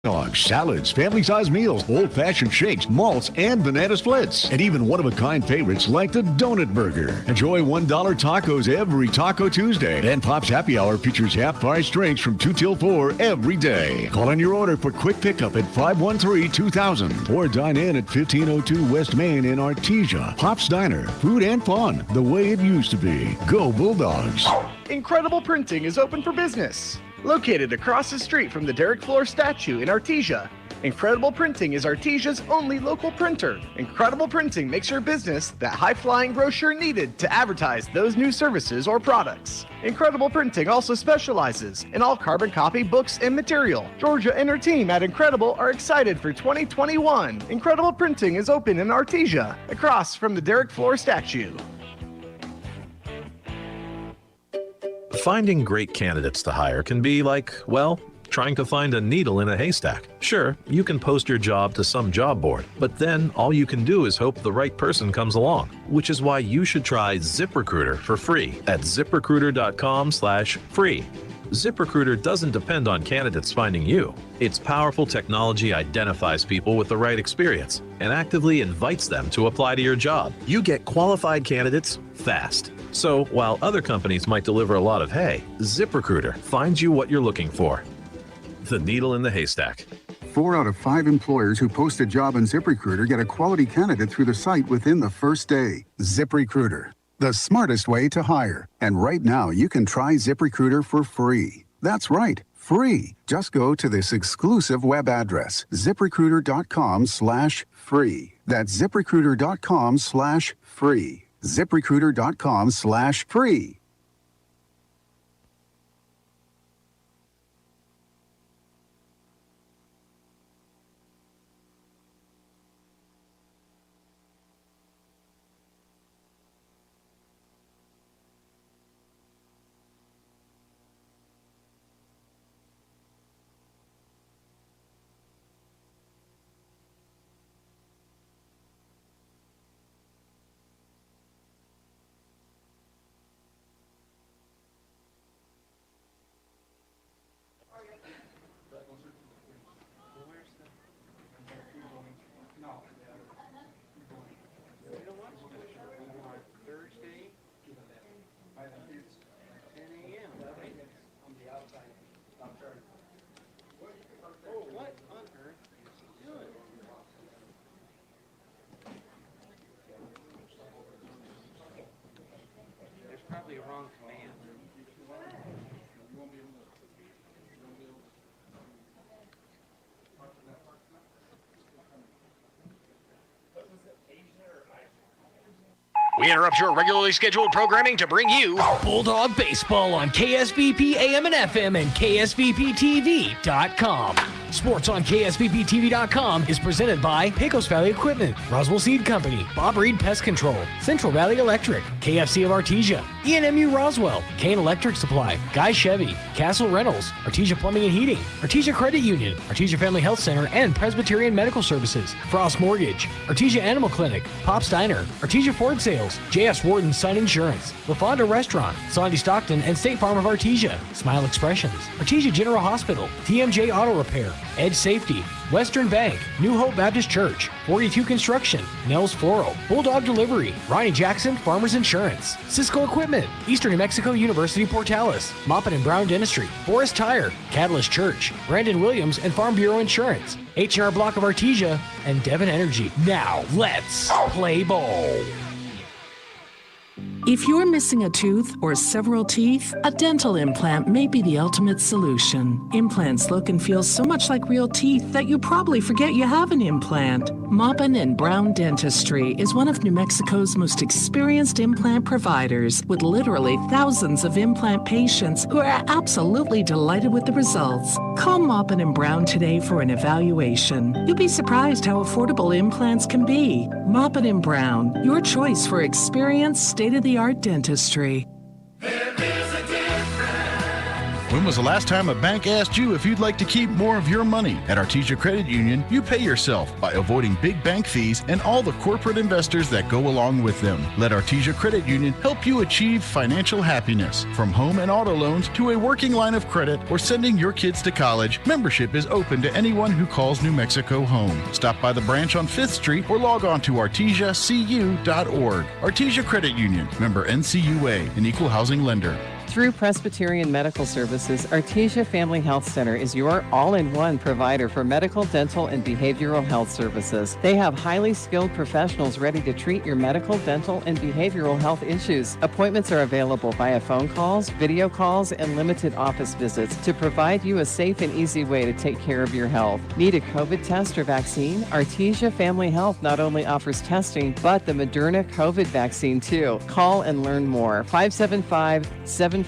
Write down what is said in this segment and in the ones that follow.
Dogs, salads, family-size meals, old-fashioned shakes, malts, and banana splits. And even one-of-a-kind favorites like the Donut Burger. Enjoy $1 tacos every Taco Tuesday. And Pop's Happy Hour features half-price drinks from 2 till 4 every day. Call on your order for quick pickup at 513-2000 or dine in at 1502 West Main in Artesia. Pop's Diner. Food and fun the way it used to be. Go Bulldogs. Incredible Printing is open for business. Located across the street from the Derek Floor statue in Artesia, Incredible Printing is Artesia's only local printer. Incredible Printing makes your business that high-flying brochure needed to advertise those new services or products. Incredible Printing also specializes in all carbon copy books and material. Georgia and her team at Incredible are excited for 2021. Incredible Printing is open in Artesia, across from the Derek Floor statue. Finding great candidates to hire can be like, well, trying to find a needle in a haystack. Sure, you can post your job to some job board, but then all you can do is hope the right person comes along, which is why you should try ZipRecruiter for free at ziprecruiter.com/free. ZipRecruiter doesn't depend on candidates finding you. Its powerful technology identifies people with the right experience and actively invites them to apply to your job. You get qualified candidates fast. So while other companies might deliver a lot of hay, ZipRecruiter finds you what you're looking for. The needle in the haystack. 4 out of 5 employers who post a job on ZipRecruiter get a quality candidate through the site within the first day. ZipRecruiter, the smartest way to hire. And right now, you can try ZipRecruiter for free. That's right, free. Just go to this exclusive web address, ziprecruiter.com/free. That's ziprecruiter.com/free. ZipRecruiter.com/free. We interrupt your regularly scheduled programming to bring you Bulldog Baseball on KSVP AM and FM and KSVPTV.com. Sports on KSVPTV.com is presented by Pecos Valley Equipment, Roswell Seed Company, Bob Reed Pest Control, Central Valley Electric, KFC of Artesia, ENMU Roswell, Kane Electric Supply, Guy Chevy, Castle Rentals, Artesia Plumbing and Heating, Artesia Credit Union, Artesia Family Health Center, and Presbyterian Medical Services, Frost Mortgage, Artesia Animal Clinic, Pop's Diner, Artesia Ford Sales, J.S. Warden Sun Insurance, La Fonda Restaurant, Sandy Stockton, and State Farm of Artesia, Smile Expressions, Artesia General Hospital, TMJ Auto Repair, Edge Safety, Western Bank, New Hope Baptist Church, 42 Construction, Nels Floral, Bulldog Delivery, Ronnie Jackson Farmers Insurance, Cisco Equipment, Eastern New Mexico University Portales, Moppin and Brown Dentistry, Forest Tire, Catalyst Church, Brandon Williams and Farm Bureau Insurance, H&R Block of Artesia, and Devon Energy. Now, let's play ball. If you're missing a tooth or several teeth, a dental implant may be the ultimate solution. Implants look and feel so much like real teeth that you probably forget you have an implant. Maupin and Brown Dentistry is one of New Mexico's most experienced implant providers, with literally thousands of implant patients who are absolutely delighted with the results. Call Maupin and Brown today for an evaluation. You'll be surprised how affordable implants can be. Maupin and Brown, your choice for experienced, state-of-the-art dentistry. When When was the last time a bank asked you if you'd like to keep more of your money? At Artesia Credit Union, you pay yourself by avoiding big bank fees and all the corporate investors that go along with them. Let Artesia Credit Union help you achieve financial happiness. From home and auto loans to a working line of credit or sending your kids to college, membership is open to anyone who calls New Mexico home. Stop by the branch on 5th Street or log on to artesiacu.org. Artesia Credit Union, member NCUA, an equal housing lender. Through Presbyterian Medical Services, Artesia Family Health Center is your all-in-one provider for medical, dental, and behavioral health services. They have highly skilled professionals ready to treat your medical, dental, and behavioral health issues. Appointments are available via phone calls, video calls, and limited office visits to provide you a safe and easy way to take care of your health. Need a COVID test or vaccine? Artesia Family Health not only offers testing, but the Moderna COVID vaccine too. Call and learn more. 575-746-9848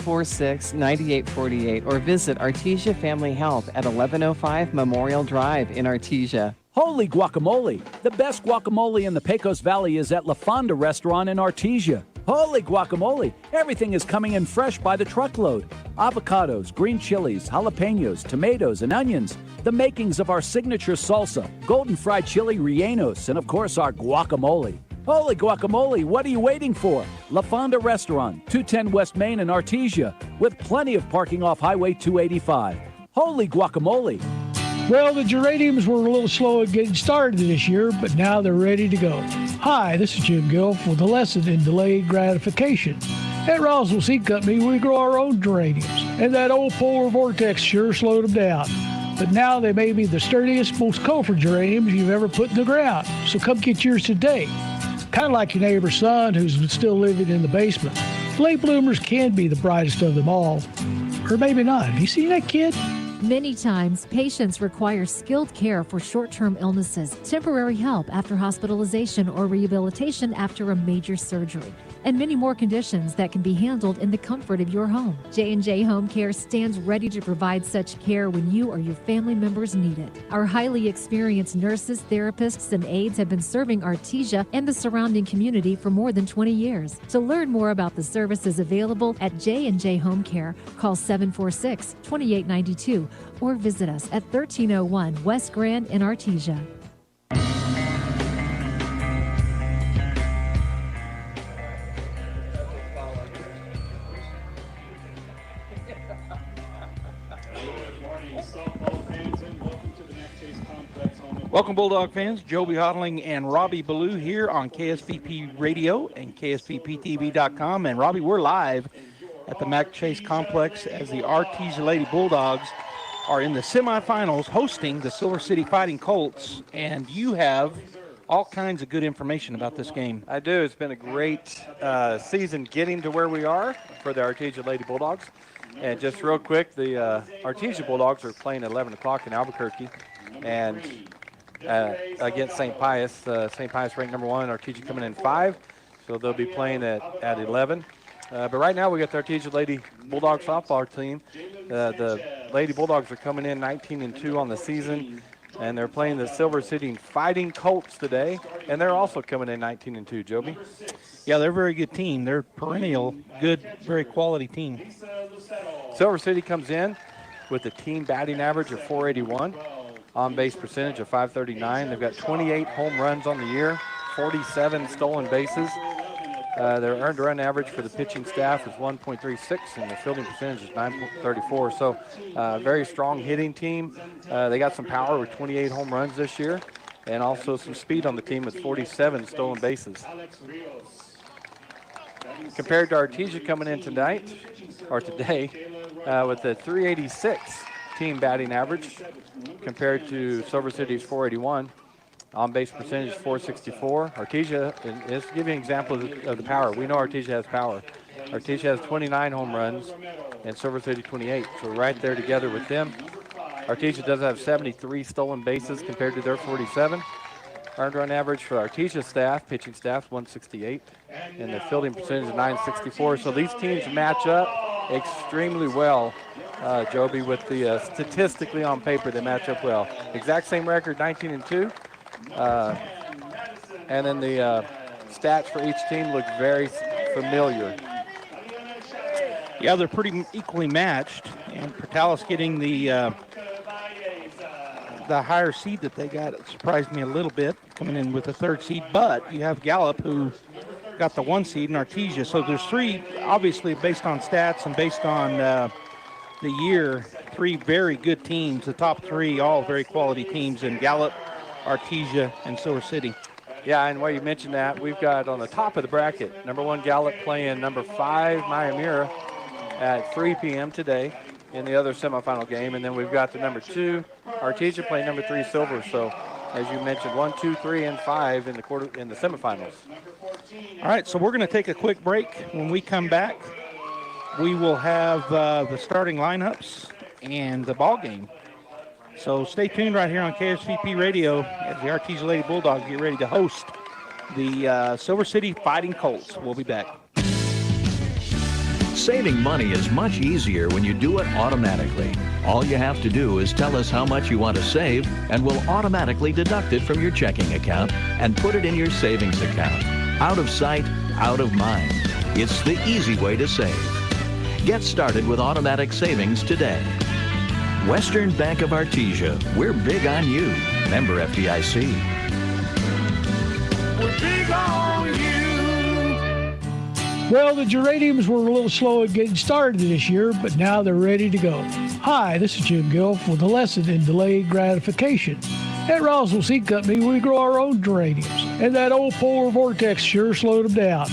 or visit Artesia Family Health at 1105 Memorial Drive in Artesia. Holy guacamole! The best guacamole in the Pecos Valley is at La Fonda Restaurant in Artesia. Holy guacamole! Everything is coming in fresh by the truckload. Avocados, green chilies, jalapenos, tomatoes, and onions. The makings of our signature salsa, golden fried chili rellenos, and of course our guacamole. Holy guacamole, what are you waiting for? La Fonda Restaurant, 210 West Main in Artesia, with plenty of parking off Highway 285. Holy guacamole! Well, the geraniums were a little slow at getting started this year, but now they're ready to go. Hi, this is Jim Gill with a lesson in delayed gratification. At Roswell Seed Company, we grow our own geraniums, and that old polar vortex sure slowed them down. But now they may be the sturdiest, most colorful geraniums you've ever put in the ground, so come get yours today. Kind of like your neighbor's son who's still living in the basement. Late bloomers can be the brightest of them all. Or maybe not. Have you seen that kid? Many times, patients require skilled care for short-term illnesses, temporary help after hospitalization or rehabilitation after a major surgery, and many more conditions that can be handled in the comfort of your home. J&J Home Care stands ready to provide such care when you or your family members need it. Our highly experienced nurses, therapists, and aides have been serving Artesia and the surrounding community for more than 20 years. To learn more about the services available at J&J Home Care, call 746-2892 or visit us at 1301 West Grand in Artesia. Welcome, Bulldog fans. Joby Hodling and Robbie Ballou here on KSVP Radio and KSVPTV.com. And Robbie, we're live at the Mack Chase Complex as the Artesia Lady Bulldogs are in the semifinals hosting the Silver City Fighting Colts. And you have all kinds of good information about this game. I do. It's been a great season getting to where we are for the Artesia Lady Bulldogs. And just real quick, the Artesia Bulldogs are playing at 11 o'clock in Albuquerque. And against St. Pius. St. Pius ranked number 1, Artesia coming in 5, so they'll be playing at 11. But right now we got the Artesia Lady Bulldog softball team. The Lady Bulldogs are coming in 19-2 on the season, and they're playing the Silver City Fighting Colts today, and they're also coming in 19-2. Joby? Yeah, they're a very good team. They're perennial, good, very quality team. Silver City comes in with a team batting average of 481. On-base percentage of 539. They've got 28 home runs on the year, 47 stolen bases. Their earned run average for the pitching staff is 1.36, and the fielding percentage is 9.34. So, very strong hitting team. They got some power with 28 home runs this year, and also some speed on the team with 47 stolen bases. Compared to Artesia coming in today, with the 386 team batting average compared to Silver City's 481. On-base percentage 464. Artesia, and let's give you an example of the power. We know Artesia has power. Artesia has 29 home runs and Silver City 28. So right there together with them. Artesia does have 73 stolen bases compared to their 47. Earned run average for Artesia staff, pitching staff, 168. And the fielding percentage is 964. So these teams match up extremely well. Joby, with the statistically on paper, they match up well. Exact same record, 19-2. And then the stats for each team look very familiar. Yeah, they're pretty equally matched. And Portales getting the higher seed that they got. It surprised me a little bit, coming in with the 3rd seed. But you have Gallup, who got the 1 seed in Artesia. So there's 3, obviously based on stats and based on the year, 3 very good teams. The top 3, all very quality teams in Gallup, Artesia, and Silver City. Yeah, and while you mentioned that, we've got on the top of the bracket, number 1 Gallup playing number 5 Maimira at 3 p.m. today in the other semifinal game. And then we've got the number 2 Artesia playing number 3 Silver. So as you mentioned, 1, 2, 3, and 5 in the semifinals. All right, so we're going to take a quick break. When we come back, we will have the starting lineups and the ball game. So stay tuned right here on KSVP Radio as the Artesia Lady Bulldogs get ready to host the Silver City Fighting Colts. We'll be back. Saving money is much easier when you do it automatically. All you have to do is tell us how much you want to save, and we'll automatically deduct it from your checking account and put it in your savings account. Out of sight, out of mind. It's the easy way to save. Get started with automatic savings today. Western Bank of Artesia. We're big on you. Member FDIC. We're big on you. Well, the Geraniums were a little slow at getting started this year, but now they're ready to go. Hi, this is Jim Gilf with a lesson in delayed gratification. At Roswell Seed Company, we grow our own geraniums, and that old polar vortex sure slowed them down.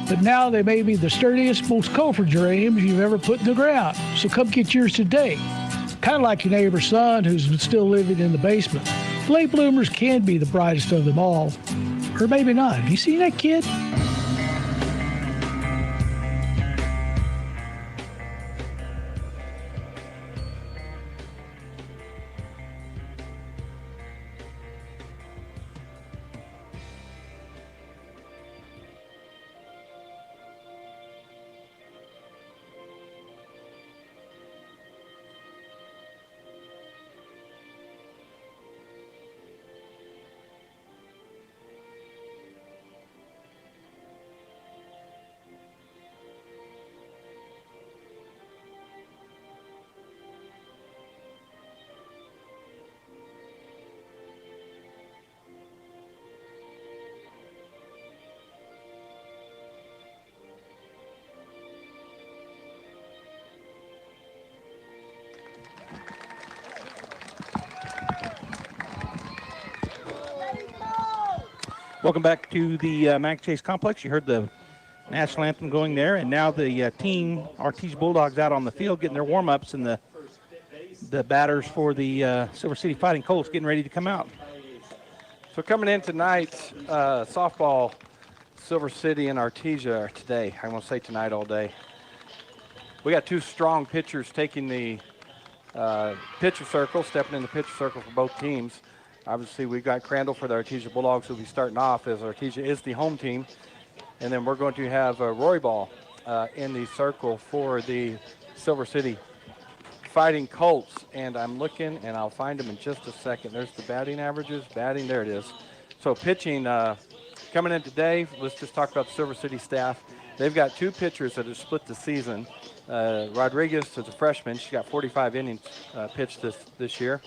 But now they may be the sturdiest, most colorful geraniums you've ever put in the ground, so come get yours today. Kind of like your neighbor's son who's still living in the basement. Late bloomers can be the brightest of them all. Or maybe not. Have you seen that kid? Welcome back to the Mack Chase Complex. You heard the national anthem going there, and now the team, Artesia Bulldogs, out on the field getting their warm-ups, and the batters for the Silver City Fighting Colts getting ready to come out. So coming in tonight, softball, Silver City and Artesia today. I won't say tonight all day. We got 2 strong pitchers taking the pitcher circle, stepping in the pitcher circle for both teams. Obviously, we've got Crandall for the Artesia Bulldogs, who will be starting off, as Artesia is the home team. And then we're going to have Roy Ball in the circle for the Silver City Fighting Colts. And I'm looking, and I'll find them in just a second. There's the batting averages. Batting, there it is. So pitching coming in today, let's just talk about the Silver City staff. They've got 2 pitchers that have split the season. Rodriguez is a freshman. She got 45 innings pitched this year.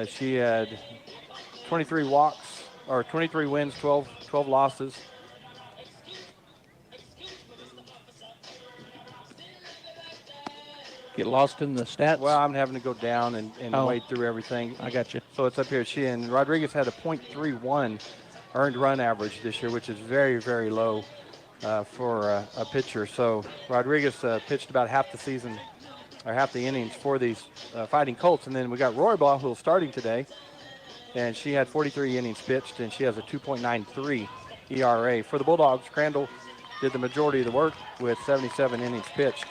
She had 23 walks, or 23 wins, 12 losses. Get lost in the stats? Well, I'm having to go down and wade through everything. I got you. So it's up here. She and Rodriguez had a .31 earned run average this year, which is very, very low for a pitcher. So Rodriguez pitched about half the season, or half the innings for these Fighting Colts. And then we got Roy Ball, who's starting today, and she had 43 innings pitched, and she has a 2.93 ERA. For the Bulldogs, Crandall did the majority of the work with 77 innings pitched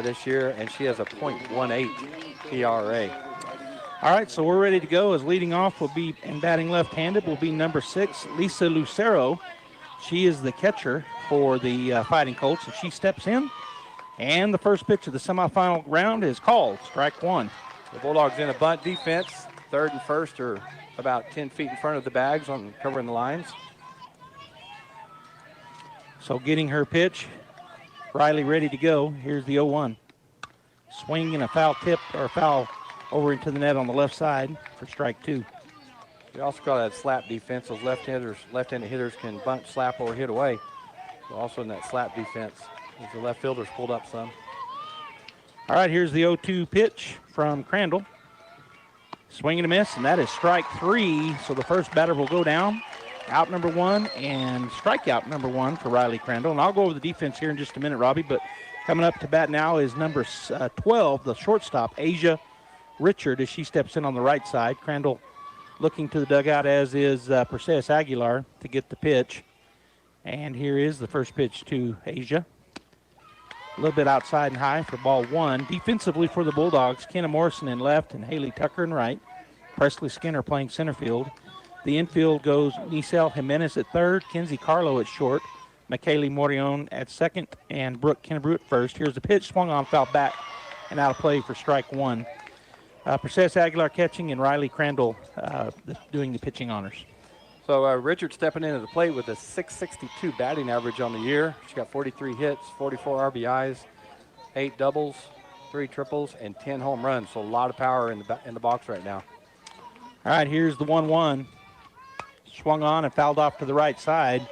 this year, and she has a .18 ERA. All right, so we're ready to go. As leading off will be, and batting left-handed, will be number 6, Lisa Lucero. She is the catcher for the Fighting Colts, and she steps in. And the first pitch of the semifinal round is called, strike 1. The Bulldogs in a bunt defense. Third and first are about 10 feet in front of the bags on covering the lines. So getting her pitch, Riley ready to go. Here's the 0-1. Swing and a foul tip or foul over into the net on the left side for strike 2. We also call that slap defense. Those left-handed hitters can bunt, slap, or hit away. So also in that slap defense, as the left fielders pulled up some. All right, here's the 0-2 pitch from Crandall. Swing and a miss, and that is strike 3. So the first batter will go down. Out number 1 and strikeout number 1 for Riley Crandall. And I'll go over the defense here in just a minute, Robbie. But coming up to bat now is number 12, the shortstop, Asia Richard, as she steps in on the right side. Crandall looking to the dugout, as is Perseus Aguilar, to get the pitch. And here is the first pitch to Asia. A little bit outside and high for ball 1. Defensively for the Bulldogs, Kenna Morrison in left and Haley Tucker in right. Presley Skinner playing center field. The infield goes Nisel Jimenez at third, Kenzie Carlo at short, McKaylee Morion at second, and Brooke Kennebrew at first. Here's the pitch, swung on, foul back, and out of play for strike 1. Perseus Aguilar catching and Riley Crandall doing the pitching honors. So Richard stepping into the plate with a .662 batting average on the year. She's got 43 hits, 44 RBIs, 8 doubles, 3 triples, and 10 home runs. So a lot of power in the box right now. All right, here's the 1-1. Swung on and fouled off to the right side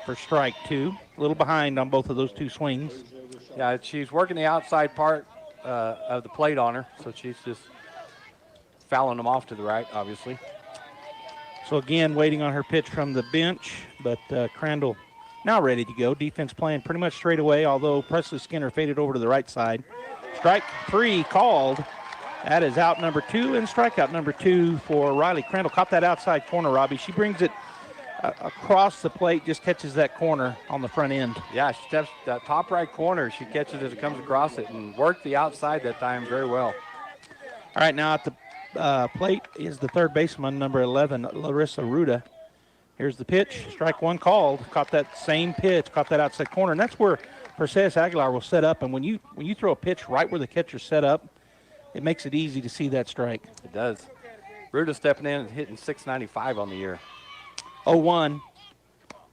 for strike 2. A little behind on both of those 2 swings. Yeah, she's working the outside part of the plate on her, so she's just fouling them off to the right, obviously. So again, waiting on her pitch from the bench, but Crandall now ready to go. Defense playing pretty much straight away, although Presley Skinner faded over to the right side. Strike 3 called. That is out number 2 and strikeout number 2 for Riley Crandall. Caught that outside corner, Robbie. She brings it across the plate, just catches that corner on the front end. Yeah, she steps that top right corner. She catches it as it comes across it and worked the outside that time very well. All right, now at the plate is the third baseman, number 11, Larissa Ruda. Here's the pitch. Strike 1 called. Caught that same pitch, caught that outside corner, and that's where Perseus Aguilar will set up. And when you throw a pitch right where the catcher's set up, it makes it easy to see that strike. It does. Ruda stepping in and hitting .695 on the year. 0-1.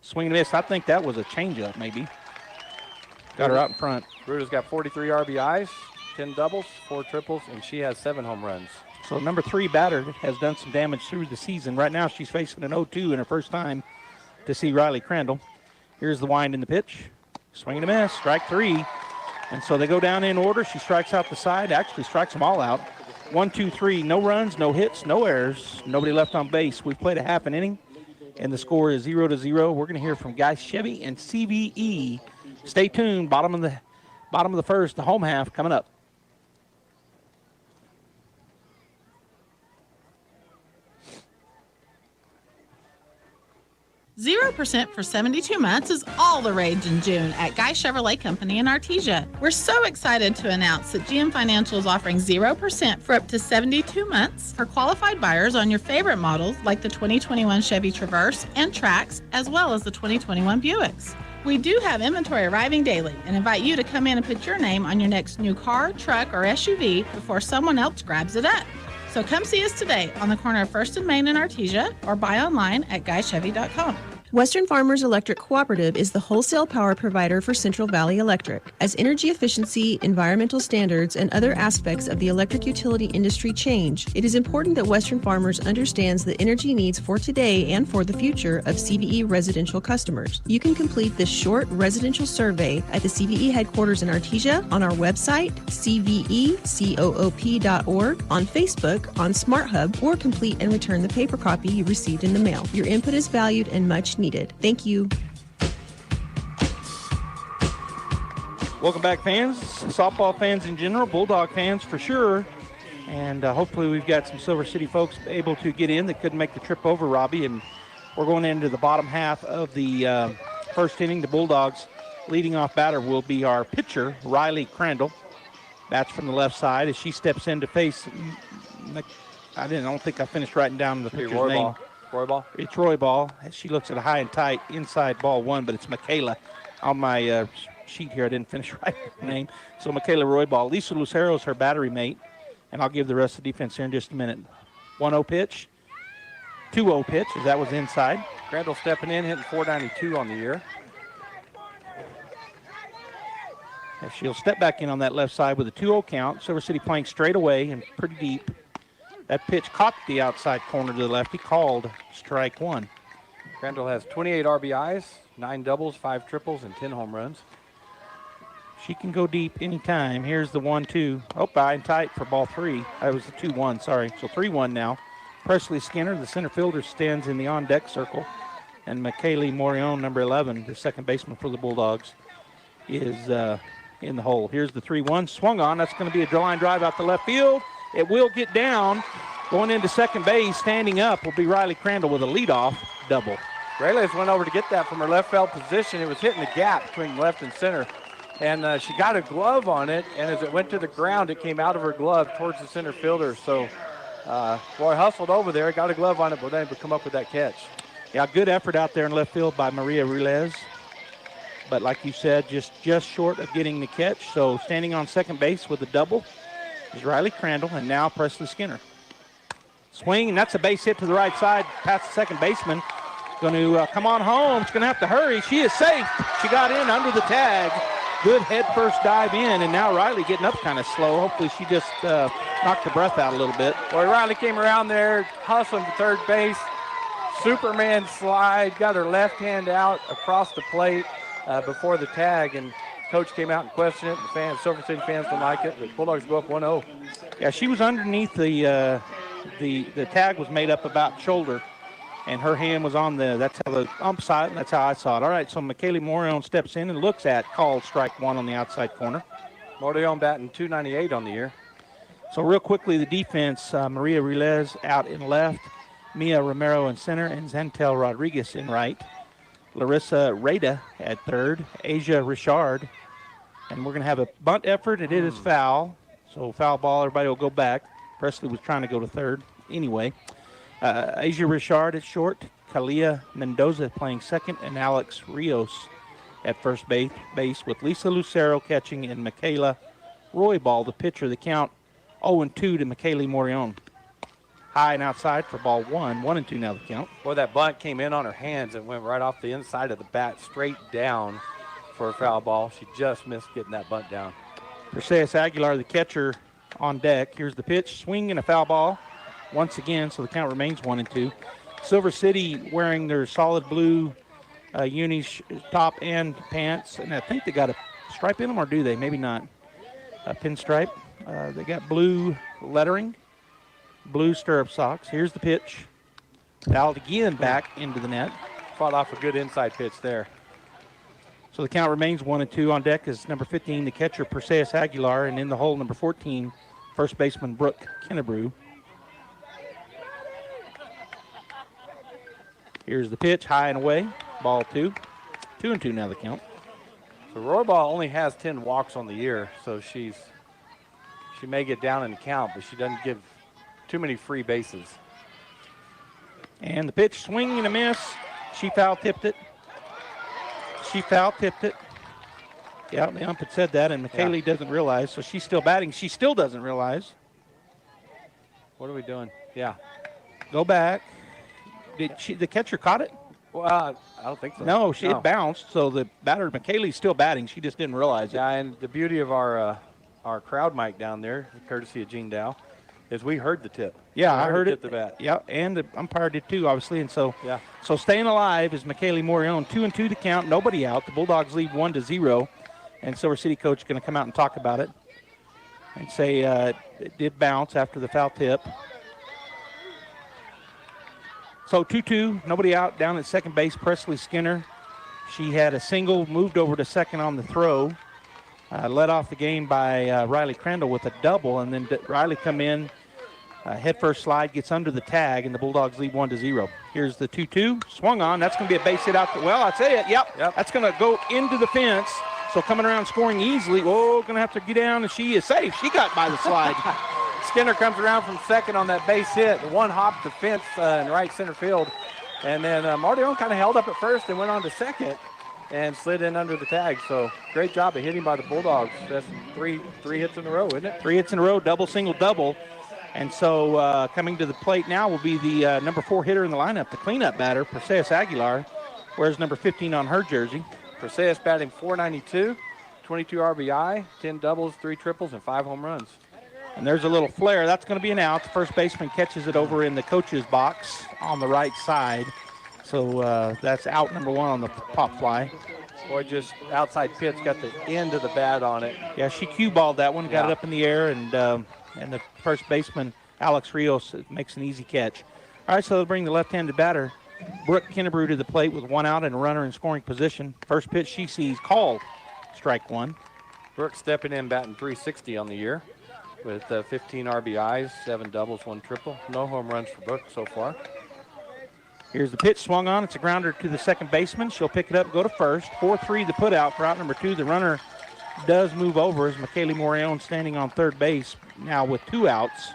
Swing and miss. I think that was a changeup, maybe. Got her out in front. Ruda's got 43 RBIs, 10 doubles, 4 triples, and she has 7 home runs. So number 3 batter has done some damage through the season. Right now she's facing an 0-2 in her first time to see Riley Crandall. Here's the wind in the pitch. Swing and a miss. Strike 3. And so they go down in order. She strikes out the side, actually strikes them all out. 1, 2, 3, no runs, no hits, no errors, nobody left on base. We've played a half an inning, and the score is 0-0. We're going to hear from Guy Chevy and CVE. Stay tuned. Bottom of the first, the home half coming up. 0% for 72 months is all the rage in June at Guy Chevrolet Company in Artesia. We're so excited to announce that GM Financial is offering 0% for up to 72 months for qualified buyers on your favorite models like the 2021 Chevy Traverse and Trax, as well as the 2021 Buicks. We do have inventory arriving daily and invite you to come in and put your name on your next new car, truck, or SUV before someone else grabs it up. So come see us today on the corner of 1st and Main in Artesia or buy online at GuyChevy.com. Western Farmers Electric Cooperative is the wholesale power provider for Central Valley Electric. As energy efficiency, environmental standards, and other aspects of the electric utility industry change, it is important that Western Farmers understands the energy needs for today and for the future of CVE residential customers. You can complete this short residential survey at the CVE headquarters in Artesia, on our website, cvecoop.org, on Facebook, on SmartHub, or complete and return the paper copy you received in the mail. Your input is valued and much needed. Thank you. Welcome back, fans. Softball fans in general, Bulldog fans for sure. And hopefully we've got some Silver City folks able to get in that couldn't make the trip over, Robbie. And we're going into the bottom half of the first inning. The Bulldogs leading off batter will be our pitcher, Riley Crandall. Bats from the left side as she steps in to face, I don't think I finished writing down the pitcher's name. Roy Ball? It's Roy Ball. She looks at a high and tight inside ball 1, but it's Michaela. On my sheet here, I didn't finish writing her name. So Michaela Roy Ball. Lisa Lucero is her battery mate, and I'll give the rest of the defense here in just a minute. 1-0 pitch, 2-0 pitch, as that was inside. Crandall stepping in, hitting .492 on the year. She'll step back in on that left side with a 2-0 count. Silver City playing straight away and pretty deep. That pitch caught the outside corner to the lefty, called strike one. Crandall has 28 RBIs, 9 doubles, 5 triples, and 10 home runs. She can go deep anytime. Here's the 1-2. Oh, high and tight for ball 3. That was the 2-1, sorry. So 3-1 now. Presley Skinner, the center fielder, stands in the on-deck circle. And McKaylee Morion, number 11, the second baseman for the Bulldogs, is in the hole. Here's the 3-1. Swung on. That's going to be a line drive out to left field. It will get down. Going into second base, standing up, will be Riley Crandall with a leadoff double. Reyes went over to get that from her left field position. It was hitting the gap between left and center. And she got a glove on it, and as it went to the ground, it came out of her glove towards the center fielder. So Roy hustled over there, got a glove on it, but then would come up with that catch. Yeah, good effort out there in left field by Maria Ruiz. But like you said, just short of getting the catch. So standing on second base with a double is Riley Crandall, and now Presley Skinner. Swing, and that's a base hit to the right side past the second baseman. Going to come on home. She's going to have to hurry. She is safe. She got in under the tag. Good head first dive in, and now Riley getting up kind of slow. Hopefully she just knocked her breath out a little bit. Boy, Riley came around there, hustling to third base. Superman slide, got her left hand out across the plate before the tag, and coach came out and questioned it. The fans, Silver City fans don't like it, but Bulldogs go up 1-0. Yeah, she was underneath the tag was made up about shoulder, and her hand was on that's how the ump saw it, and that's how I saw it. All right, so McKaylee Morion steps in and looks at called strike one on the outside corner. Morion batting .298 on the year. So real quickly, the defense, Maria Ruiz out in left, Mia Romero in center, and Zantel Rodriguez in right. Larissa Rada at third, Asia Richard. And we're going to have a bunt effort. It is foul. So foul ball, everybody will go back. Presley was trying to go to third anyway. Asia Richard at short, Kalia Mendoza playing second, and Alex Rios at first base with Lisa Lucero catching and Michaela Roybal, the pitcher. The count 0-2 to McKaylee Morion. High and outside for ball 1. 1-2 now the count. Boy, that bunt came in on her hands and went right off the inside of the bat straight down for a foul ball. She just missed getting that bunt down. Perseus Aguilar, the catcher, on deck. Here's the pitch. Swing and a foul ball once again, so the count remains 1-2. Silver City wearing their solid blue unis, top and pants, and I think they got a stripe in them, or do they? Maybe not. A pinstripe. They got blue lettering, blue stirrup socks. Here's the pitch. Fouled again back into the net. Fought off a good inside pitch there. So the count remains 1-2. On deck is number 15, the catcher, Perseus Aguilar, and in the hole, number 14, first baseman, Brooke Kennebrew. Here's the pitch, high and away, ball 2. 2-2 now the count. So Roybal only has 10 walks on the year, so she may get down in the count, but she doesn't give too many free bases. And the pitch, swing and a miss. She foul tipped it. Yeah, the ump had said that, and McKaylee doesn't realize, so she's still batting. She still doesn't realize. What are we doing? Yeah. Go back. The catcher caught it? Well, I don't think so. No, it bounced, so the batter, McKaylee's still batting. She just didn't realize it. Yeah, and the beauty of our crowd mic down there, courtesy of Gene Dow, is we heard the tip. Yeah, I heard it. The bat. Yeah, and the umpire did too, obviously. And so, so staying alive is McKaylee Morion. 2-2 to count, nobody out. The Bulldogs lead 1-0, and Silver City coach is going to come out and talk about it and say it did bounce after the foul tip. So 2-2, nobody out. Down at second base, Presley Skinner. She had a single, moved over to second on the throw. Led off the game by Riley Crandall with a double, and then Riley come in, head first slide, gets under the tag, and the Bulldogs lead 1-0. Here's the 2-2, swung on. That's going to be a base hit out. Well, I say it, yep. That's going to go into the fence. So coming around scoring easily. Oh, going to have to get down, and she is safe. She got by the slide. Skinner comes around from second on that base hit. The one hopped the fence in right center field. And then Mardion kind of held up at first and went on to second and slid in under the tag. So great job of hitting by the Bulldogs. That's three hits in a row, isn't it? 3 hits in a row, double, single, double. And so coming to the plate now will be the number 4 hitter in the lineup, the cleanup batter, Perseus Aguilar, wears number 15 on her jersey. Perseus batting .492. 22 RBI, 10 doubles, 3 triples, and 5 home runs. And there's a little flare. That's going to be an out. The first baseman catches it over in the coach's box on the right side. So that's out number 1 on the pop fly. Boy, just outside pitch, got the end of the bat on it. Yeah, she cue balled that one, got it up in the air, and the first baseman, Alex Rios, makes an easy catch. All right, so they'll bring the left-handed batter, Brooke Kennebrew, to the plate with 1 out and a runner in scoring position. First pitch she sees called, strike 1. Brooke stepping in, batting .360 on the year with 15 RBIs, 7 doubles, 1 triple. No home runs for Brooke so far. Here's the pitch swung on. It's a grounder to the second baseman. She'll pick it up, go to first. 4-3 the put out for out number 2. The runner does move over as McKaylee Morion standing on third base now with 2 outs.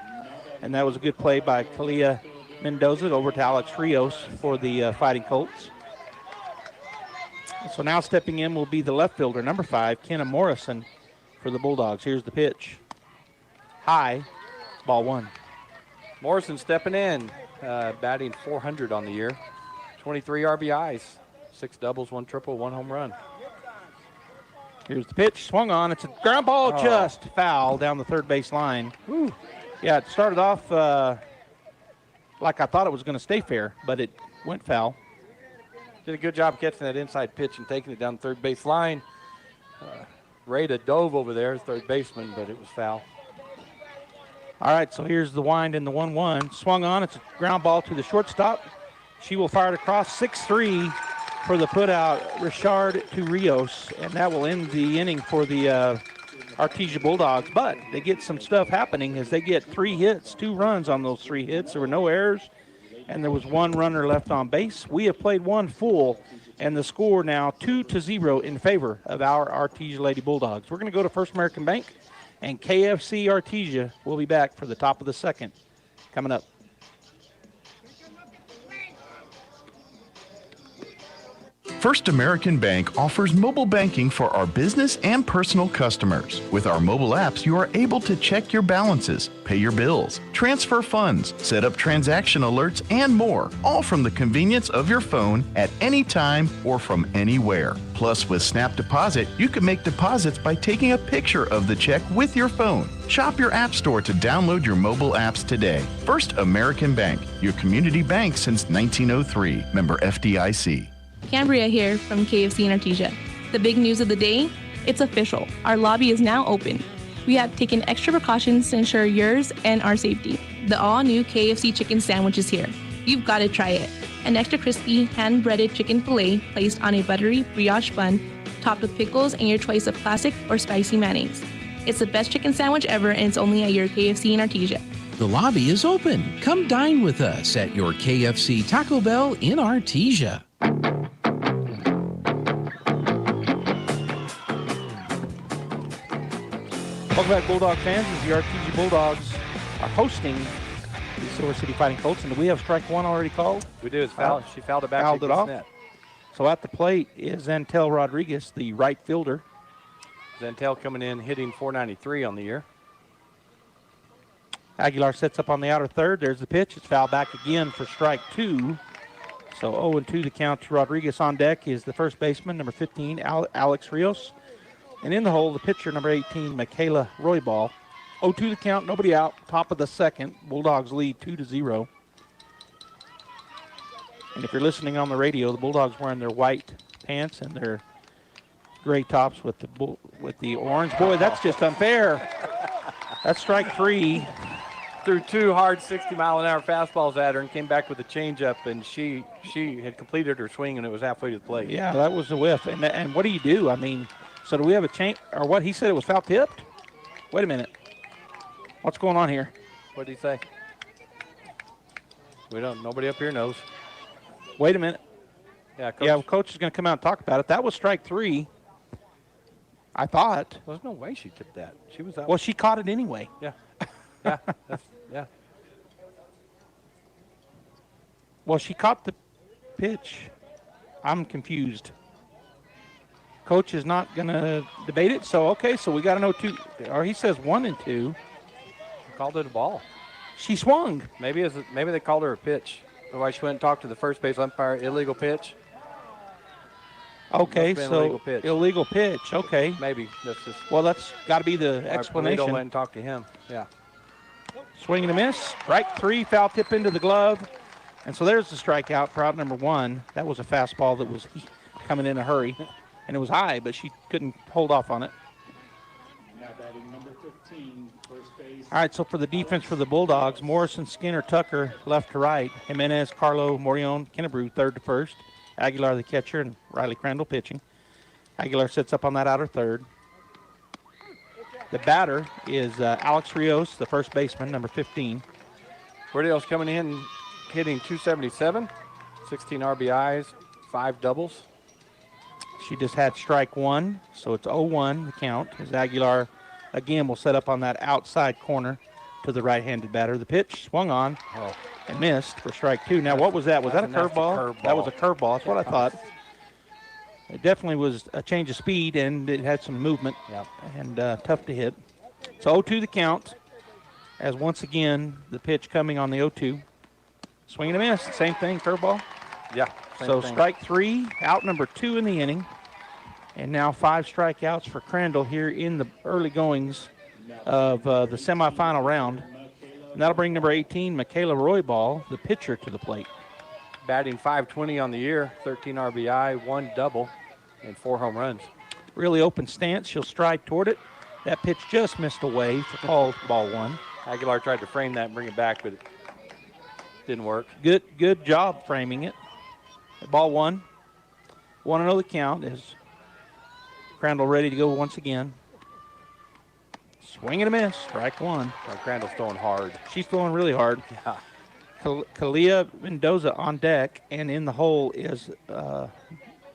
And that was a good play by Kalia Mendoza over to Alex Rios for the Fighting Colts. So now stepping in will be the left fielder, number 5, Kenna Morrison for the Bulldogs. Here's the pitch. High, ball 1. Morrison stepping in, batting .400 on the year. 23 RBIs, 6 doubles, 1 triple, 1 home run. Here's the pitch, swung on. It's a ground ball, just foul down the third base line. Woo. Yeah, it started off like I thought it was going to stay fair, but it went foul. Did a good job catching that inside pitch and taking it down the third base line. Rada dove over there as third baseman, but it was foul. All right, so here's the wind in the 1-1. Swung on, it's a ground ball to the shortstop. She will fire it across 6-3 for the put-out, Richard to Rios, and that will end the inning for the Artesia Bulldogs. But they get some stuff happening as they get 3 hits, 2 runs on those 3 hits. There were no errors, and there was 1 runner left on base. We have played 1 full, and the score now 2-0 in favor of our Artesia Lady Bulldogs. We're going to go to First American Bank, and KFC Artesia will be back for the top of the second coming up. First American Bank offers mobile banking for our business and personal customers. With our mobile apps, you are able to check your balances, pay your bills, transfer funds, set up transaction alerts, and more, all from the convenience of your phone at any time or from anywhere. Plus, with Snap Deposit, you can make deposits by taking a picture of the check with your phone. Shop your app store to download your mobile apps today. First American Bank, your community bank since 1903. Member FDIC. Cambria here from KFC in Artesia. The big news of the day, it's official. Our lobby is now open. We have taken extra precautions to ensure yours and our safety. The all-new KFC chicken sandwich is here. You've got to try it. An extra crispy, hand-breaded chicken fillet placed on a buttery brioche bun, topped with pickles and your choice of classic or spicy mayonnaise. It's the best chicken sandwich ever, and it's only at your KFC in Artesia. The lobby is open. Come dine with us at your KFC Taco Bell in Artesia. Welcome back, Bulldog fans, as the Artesia Bulldogs are hosting the Silver City Fighting Colts. And do we have strike 1 already called? We do. It's foul. She fouled it back. Fouled it off. Net. So at the plate is Zantel Rodriguez, the right fielder. Zantel coming in, hitting .493 on the year. Aguilar sets up on the outer third. There's the pitch. It's fouled back again for strike 2. So 0-2 the count to Rodriguez. On deck is the first baseman, number 15, Alex Rios. And in the hole, the pitcher, number 18, Michaela Roybal. 0-2 the count, nobody out. Top of the second. Bulldogs lead 2-0. And if you're listening on the radio, the Bulldogs wearing their white pants and their gray tops with the orange. Boy, that's just unfair. That's strike 3. Threw 2 hard 60-mile-an-hour fastballs at her and came back with a changeup, and she had completed her swing, and it was halfway to the plate. Yeah, that was a whiff. And what do you do? I mean, so do we have a change, or what? He said it was foul tipped? Wait a minute. What's going on here? What did he say? We don't. Nobody up here knows. Wait a minute. Yeah, Coach. Yeah, Coach is going to come out and talk about it. That was strike 3. I thought. There's no way she tipped that. She was out. Well, she caught it anyway. Yeah. Yeah. Yeah. Well, she caught the pitch. I'm confused. Coach is not going to debate it. So, okay, so we got to know 2. Or he says 1 and 2. Called it a ball. She swung. Maybe they called her a pitch. Otherwise, she went and talked to the first base umpire. Illegal pitch. Okay, Must've been so illegal pitch. illegal pitch. Okay. Maybe that's just. Well, that's got to be the Polito explanation. went and talked to him. Yeah. Swing and a miss. Strike 3, foul tip into the glove. And so there's the strikeout for out number 1. That was a fastball that was coming in a hurry. And it was high, but she couldn't hold off on it. All right, so for the defense for the Bulldogs, Morrison, Skinner, Tucker, left to right. Jimenez, Carlo, Morion, Kennebrew, third to first. Aguilar, the catcher, and Riley Crandall pitching. Aguilar sits up on that outer third. The batter is Alex Rios, the first baseman, number 15. Rios coming in, hitting .277, 16 RBIs, 5 doubles. She just had strike 1, so it's 0-1 the count. As Aguilar, again, will set up on that outside corner to the right-handed batter. The pitch swung on and missed for strike 2. Now, what was that? Was that a curveball? That was a curveball. That's what I thought. It definitely was a change of speed, and it had some movement and tough to hit. So 0-2 the count, as once again the pitch coming on the 0-2. Swing and a miss. Same thing, curveball. Yeah. So strike 3, out number 2 in the inning. And now 5 strikeouts for Crandall here in the early goings of the semifinal round. And that'll bring number 18, Michaela Roybal, the pitcher, to the plate. Batting .520 on the year, 13 RBI, 1 double, and 4 home runs. Really open stance. She'll stride toward it. That pitch just missed away for called ball 1. Aguilar tried to frame that and bring it back, but it didn't work. Good job framing it. Ball 1. 1-0 the count is Crandall ready to go once again. Swing and a miss. Strike 1. Crandall's throwing hard. She's throwing really hard. Yeah. Kalia Mendoza on deck, and in the hole is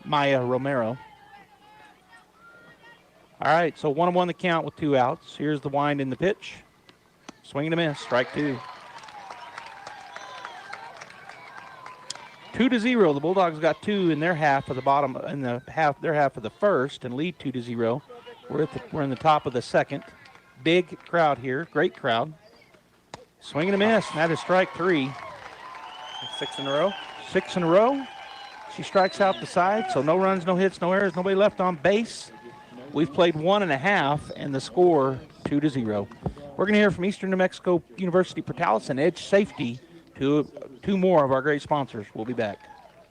Maya Romero. All right, so 1-1 the count with 2 outs. Here's the wind in the pitch. Swing and a miss. Strike 2. 2-0. The Bulldogs got 2 in their half of the bottom, in their half of the first, and lead 2-0. We're in the top of the second. Big crowd here. Great crowd. Swing and a miss. And that is strike 3. 6 in a row. 6 in a row. She strikes out the side, so no runs, no hits, no errors, nobody left on base. We've played 1.5, and the score 2-0. We're going to hear from Eastern New Mexico University Portales and Edge Safety, two more of our great sponsors. We'll be back.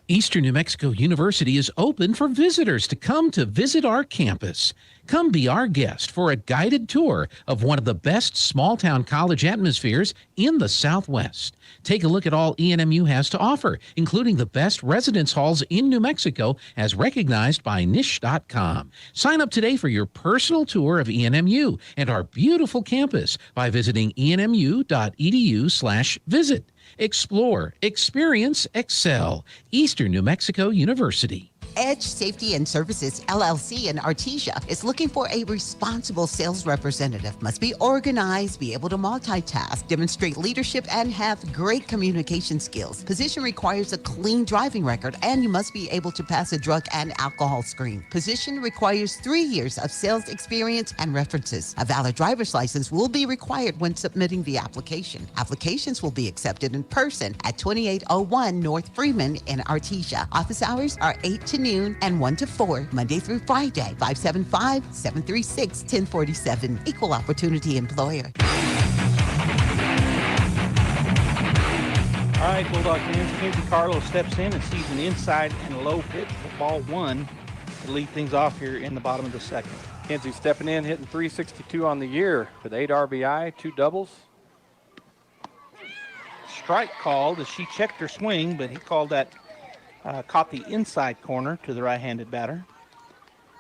Eastern New Mexico University is open for visitors to come to visit our campus. Come be our guest for a guided tour of one of the best small-town college atmospheres in the Southwest. Take a look at all ENMU has to offer, including the best residence halls in New Mexico as recognized by Niche.com. Sign up today for your personal tour of ENMU and our beautiful campus by visiting enmu.edu/visit. Explore, experience, excel. Eastern New Mexico University. Edge Safety and Services, LLC in Artesia is looking for a responsible sales representative. Must be organized, be able to multitask, demonstrate leadership, and have great communication skills. Position requires a clean driving record, and you must be able to pass a drug and alcohol screen. Position requires 3 years of sales experience and references. A valid driver's license will be required when submitting the application. Applications will be accepted in person at 2801 North Freeman in Artesia. Office hours are 8 to noon and 1 to 4, Monday through Friday, 575-736-1047. Equal opportunity employer. All right, Bulldog fans, Kenzie Carlo steps in and sees an inside and low pitch for ball 1 to lead things off here in the bottom of the second. Kenzie stepping in, hitting .362 on the year with 8 RBI, 2 doubles. Strike called as she checked her swing, but he called that. Caught the inside corner to the right-handed batter.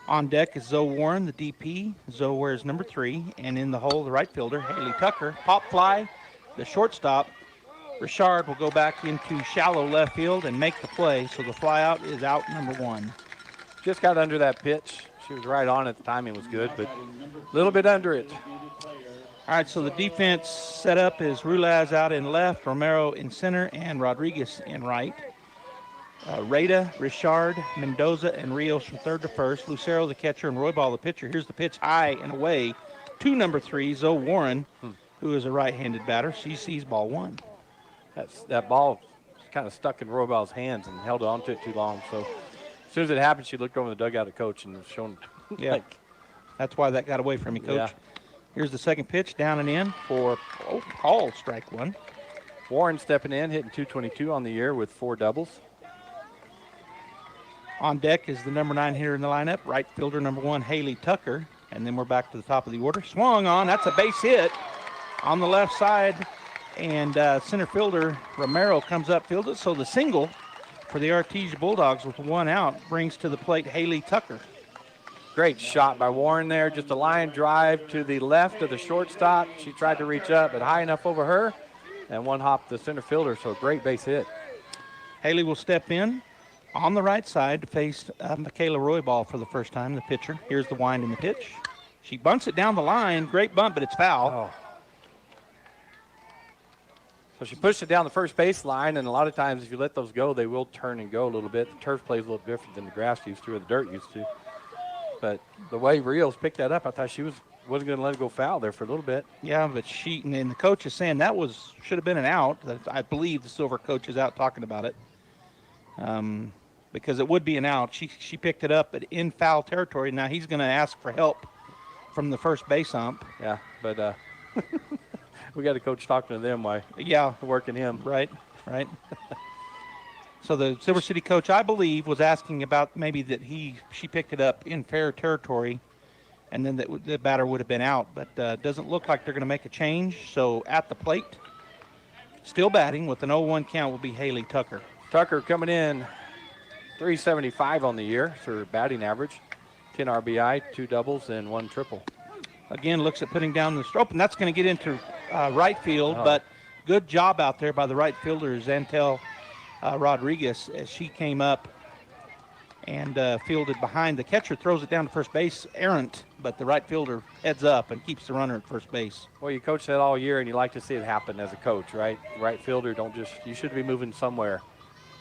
On deck is Zoe Warren, the DP. Zoe wears number 3. And in the hole, the right fielder, Haley Tucker. Pop fly, the shortstop. Richard will go back into shallow left field and make the play. So the fly out is out number 1. Just got under that pitch. She was right on it. The timing was good, but a little bit under it. All right, so the defense set up is Rulaz out in left, Romero in center, and Rodriguez in right. Rada, Richard, Mendoza, and Rios from third to first. Lucero, the catcher, and Roybal, the pitcher. Here's the pitch high and away to number 3, Zoe Warren, who is a right-handed batter. She sees ball 1. That ball kind of stuck in Roybal's hands and held on to it too long. So As soon as it happened, she looked over the dugout at Coach and was showing. Yeah, that's why that got away from me, Coach. Yeah. Here's the second pitch, down and in for call strike one. Warren stepping in, hitting .222 on the year with 4 doubles. On deck is the number 9 hitter in the lineup, right fielder number 1, Haley Tucker. And then we're back to the top of the order. Swung on, that's a base hit on the left side. And center fielder Romero comes up, fields it. So the single for the Artesia Bulldogs with 1 out brings to the plate Haley Tucker. Great shot by Warren there. Just a line drive to the left of the shortstop. She tried to reach up, but high enough over her. And 1 hop the center fielder, so a great base hit. Haley will step in on the right side to face Michaela Roybal for the first time, the pitcher. Here's the wind and the pitch. She bunts it down the line. Great bunt, but it's foul. Oh. So she pushed it down the first base line, and a lot of times if you let those go, they will turn and go a little bit. The turf plays a little different than the grass used to or the dirt used to. But the way Rios picked that up, I thought she wasn't going to let it go foul there for a little bit. Yeah, but and the coach is saying that should have been an out. I believe the Silver coach is out talking about it. Because it would be an out. She picked it up in foul territory. Now he's going to ask for help from the first base ump. Yeah, but we got a coach talking to them while working him. Right. So the Silver City coach, I believe, was asking about maybe that she picked it up in fair territory, and then the batter would have been out. But it doesn't look like they're going to make a change. So at the plate, still batting with an 0-1 count will be Haley Tucker. Tucker coming in .375 on the year for her batting average. 10 RBI, 2 doubles, and 1 triple. Again, looks at putting down the stroke, and that's going to get into right field. But good job out there by the right fielder, Zantel Rodriguez, as she came up and fielded behind. The catcher throws it down to first base, errant, but the right fielder heads up and keeps the runner at first base. Well, you coach that all year, and you like to see it happen as a coach, right? Right fielder, you should be moving somewhere.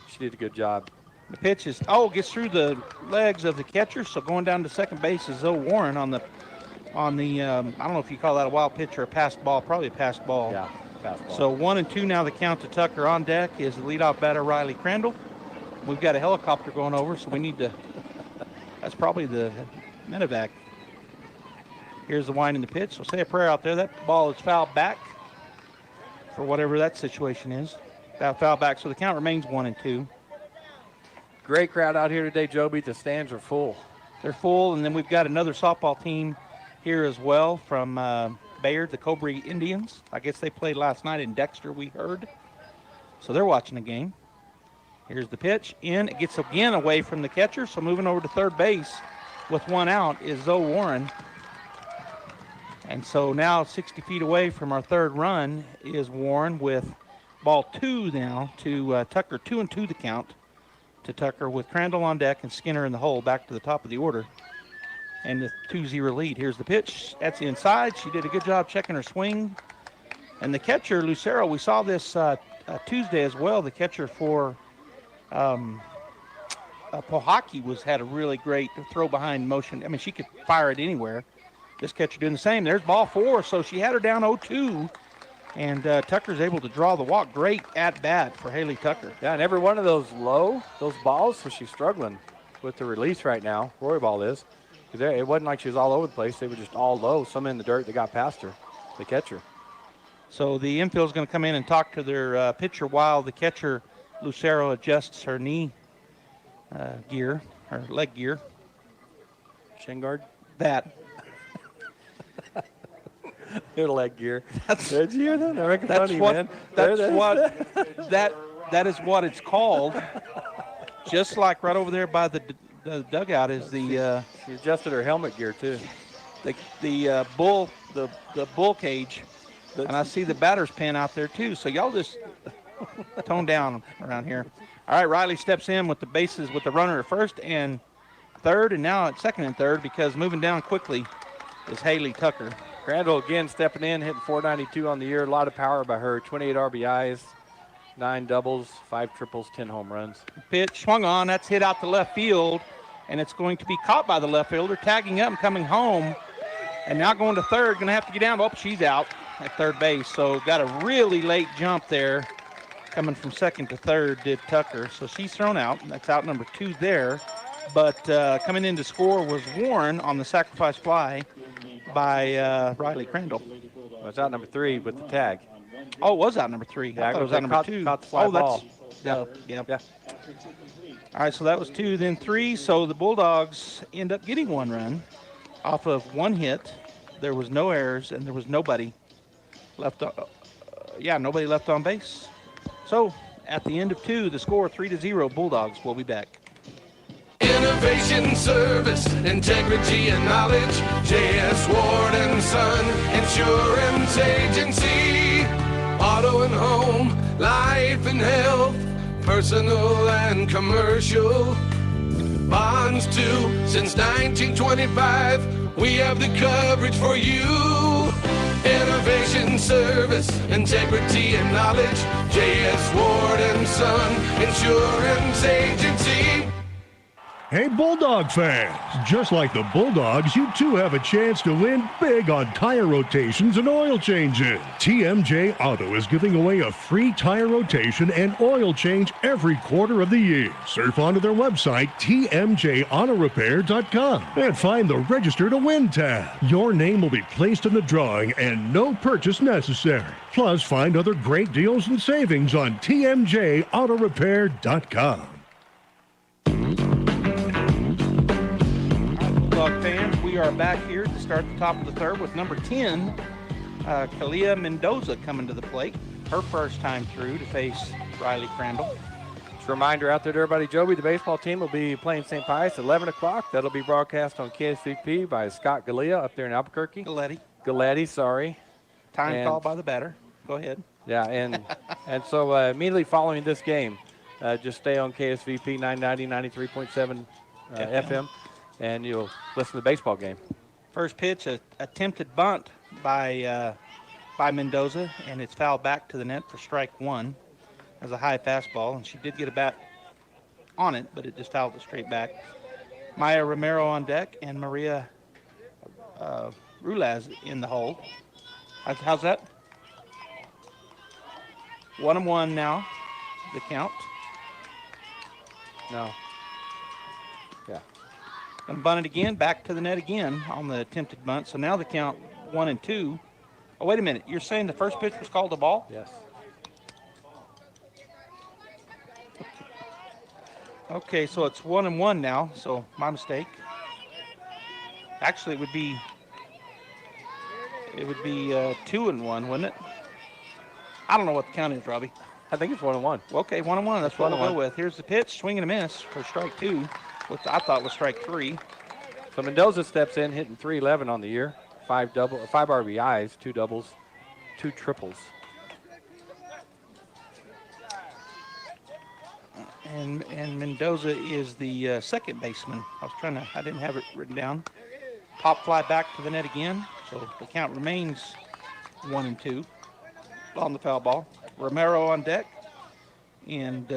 She did a good job. The pitch gets through the legs of the catcher, so going down to second base is Zoe Warren on the I don't know if you call that a wild pitch or a passed ball, probably a passed ball. Yeah, passed ball. So 1-2 now the count to Tucker. On deck is the leadoff batter, Riley Crandall. We've got a helicopter going over, so we need to, that's probably the medevac. Here's the wind and the pitch. So say a prayer out there. That ball is fouled back for whatever that situation is. Foul back, so the count remains 1-2. Great crowd out here today, Joby. The stands are full. They're full, and then we've got another softball team here as well from Bayard, the Cobra Indians. I guess they played last night in Dexter, we heard. So they're watching the game. Here's the pitch. In. It gets again away from the catcher, so moving over to third base with 1 out is Zoe Warren. And so now 60 feet away from our third run is Warren with ball 2 now to Tucker. 2-2 the count to Tucker with Crandall on deck and Skinner in the hole back to the top of the order. And the 2-0 lead. Here's the pitch. That's the inside. She did a good job checking her swing. And the catcher, Lucero, we saw this Tuesday as well. The catcher for Pohaki had a really great throw behind motion. I mean, she could fire it anywhere. This catcher doing the same. There's ball 4, so she had her down 0-2. And Tucker's able to draw the walk. Great at-bat for Haley Tucker. Yeah, and every one of those balls, so she's struggling with the release right now. Roybal is. It wasn't like she was all over the place. They were just all low. Some in the dirt that got past her, the catcher. So the infield is going to come in and talk to their pitcher while the catcher, Lucero, adjusts her knee gear, her leg gear. Shin guard? That. Her leg gear. Did you hear that? I reckon that's funny, man. That is what it's called. Just like right over there by the dugout is the. She adjusted her helmet gear too. The bull cage, and I see the batter's pin out there too. So y'all just tone down around here. All right, Riley steps in with the bases with the runner at first and third, and now at second and third because moving down quickly is Haley Tucker. Crandall again stepping in, hitting .492 on the year. A lot of power by her. 28 RBIs, 9 doubles, 5 triples, 10 home runs. Pitch swung on. That's hit out to left field, and it's going to be caught by the left fielder, tagging up and coming home. And now going to third, going to have to get down. Oh, she's out at third base. So got a really late jump there coming from second to third did Tucker. So she's thrown out. That's out number 2 there. But coming in to score was Warren on the sacrifice fly by Riley Crandall. Well, it's out number 3 with the tag. Oh, it was out number 3. Yeah, I thought it was out number 2. Caught the fly ball. Yeah. All right, so that was 2, then 3. So the Bulldogs end up getting 1 run off of 1 hit. There was no errors, and there was nobody left. Nobody left on base. So at the end of 2, the score 3-0. Bulldogs. We'll be back. Innovation, service, integrity, and knowledge. J.S. Ward and Son Insurance Agency. Auto and home, life and health, personal and commercial. Bonds too, since 1925. We have the coverage for you. Innovation, service, integrity, and knowledge. J.S. Ward and Son Insurance Agency. Hey, Bulldog fans! Just like the Bulldogs, you too have a chance to win big on tire rotations and oil changes. TMJ Auto is giving away a free tire rotation and oil change every quarter of the year. Surf onto their website, tmjautorepair.com, and find the Register to Win tab. Your name will be placed in the drawing and no purchase necessary. Plus, find other great deals and savings on tmjautorepair.com. Bulldog fans, we are back here to start the top of the third with number 10, Kalia Mendoza coming to the plate. Her first time through to face Riley Crandall. Just a reminder out there to everybody, Joby, the baseball team will be playing St. Pius at 11 o'clock. That'll be broadcast on KSVP by Scott Galea up there in Albuquerque. Galletti, sorry. Time call by the batter. Go ahead. Yeah, and so immediately following this game, just stay on KSVP 990, 93.7 FM. And you'll listen to the baseball game. First pitch, a attempted bunt by Mendoza, and it's fouled back to the net for strike 1 as a high fastball. And she did get a bat on it, but it just fouled it straight back. Maya Romero on deck and Maria Rulaz in the hole. How's that? 1-1 now, the count. No. Yeah. And bunt it again, back to the net again on the attempted bunt. So now the count 1-2. Oh, wait a minute. You're saying the first pitch was called a ball? Yes. Okay, so it's 1-1 now. So my mistake. Actually, it would be 2-1, wouldn't it? I don't know what the count is, Robbie. I think it's 1-1. Okay, 1-1. That's what we'll go with. Here's the pitch, swing and a miss for strike 2. Which I thought was strike 3. So Mendoza steps in, hitting .311 on the year. 5 RBIs, 2 doubles, 2 triples. And Mendoza is the second baseman. I didn't have it written down. Pop fly back to the net again. So the count remains 1-2 on the foul ball. Romero on deck. And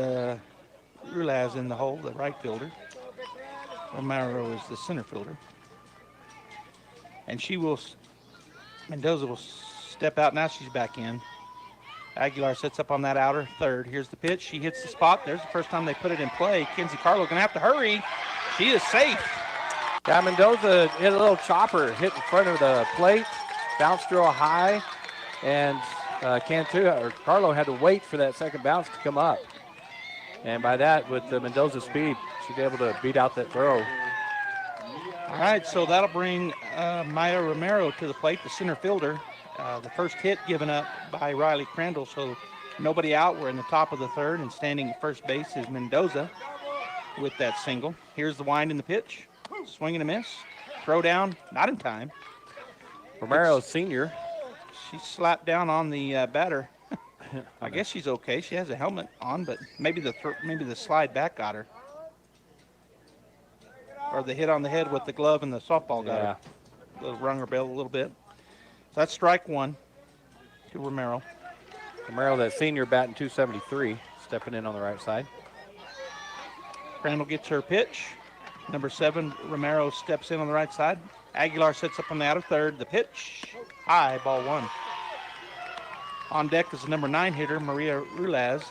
Rulaz in the hole, the right fielder. Romero is the center fielder. And Mendoza will step out. Now she's back in. Aguilar sets up on that outer third. Here's the pitch. She hits the spot. There's the first time they put it in play. Kenzie Carlo going to have to hurry. She is safe. Yeah, Mendoza hit a little chopper, hit in front of the plate, bounced real high, and Carlo had to wait for that second bounce to come up. And by that, with Mendoza's speed, she'd be able to beat out that throw. All right, so that'll bring Maya Romero to the plate, the center fielder. The first hit given up by Riley Crandall, so nobody out. We're in the top of the third, and standing at first base is Mendoza with that single. Here's the wind in the pitch. Swing and a miss. Throw down, not in time. Romero senior. She slapped down on the batter. I guess she's okay. She has a helmet on, but maybe the slide back got her. Or the hit on the head with the glove and the softball got her. Rung her bell a little bit. So that's strike 1 to Romero. Romero, that senior, batting .273, stepping in on the right side. Crandall gets her pitch. Number 7, Romero steps in on the right side. Aguilar sets up on the outer third. The pitch, high, ball 1. On deck is the number 9 hitter, Maria Rulaz,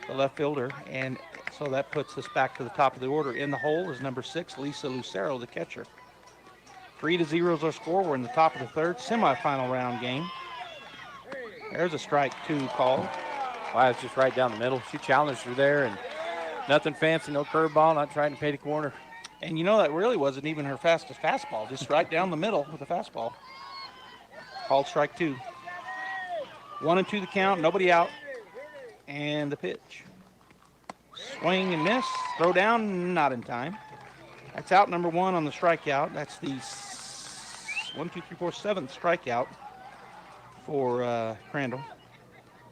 the left fielder. And So that puts us back to the top of the order. In the hole is number 6, Lisa Lucero, the catcher. 3-0 is our score. We're in the top of the third, semifinal round game. There's a strike 2 called. Wow, it's just right down the middle. She challenged her there, and nothing fancy, no curveball, not trying to pay the corner. And you know, that really wasn't even her fastest fastball, just right down the middle with a fastball. Called strike 2. 1-2 the count, nobody out. And the pitch. Swing and miss, throw down, not in time. That's out number 1 on the strikeout. That's the 7th strikeout for Crandall.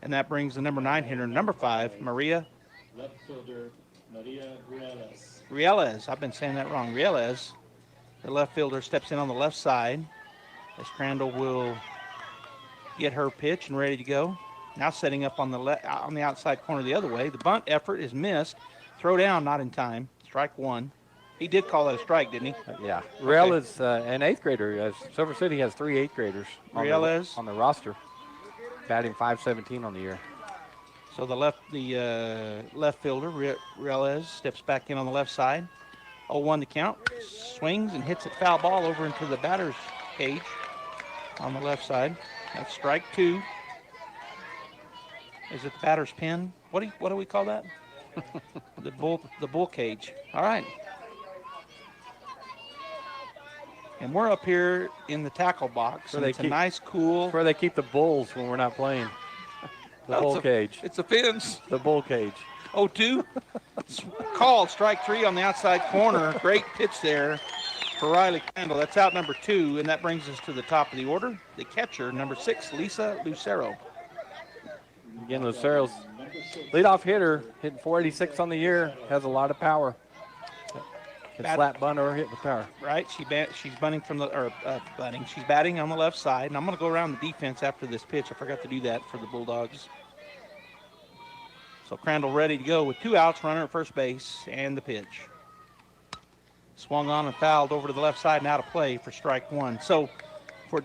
And that brings the number 9 hitter, number 5, Maria. Left fielder, Maria Rieles. Rieles, I've been saying that wrong. Rieles, the left fielder, steps in on the left side as Crandall will get her pitch and ready to go. Now setting up on the outside corner the other way. The bunt effort is missed. Throw down, not in time. Strike 1. He did call that a strike, didn't he? Yeah. Riel is an 8th grader. Silver City has 3 8th graders on the roster, batting .517 on the year. So the left fielder, Rieles, steps back in on the left side. 0-1 to count. Swings and hits it foul ball over into the batter's cage on the left side. That's strike 2. Is it the batter's pin? What do we call that? the bull cage. All right. And we're up here in the tackle box. And it's a nice, cool. Where they keep the bulls when we're not playing. The bull cage. It's a fence. The bull cage. 0-2. Called strike 3 on the outside corner. Great pitch there for Riley Crandall. That's out number 2, and that brings us to the top of the order. The catcher, number 6, Lisa Lucero. Again, Lucero's leadoff hitter, hitting .486 on the year, has a lot of power. Can slap bunt or hit with power. Right, she's bunting from she's batting on the left side, and I'm going to go around the defense after this pitch. I forgot to do that for the Bulldogs. So Crandall ready to go with 2 outs, runner at first base, and the pitch. Swung on and fouled over to the left side and out of play for strike 1. So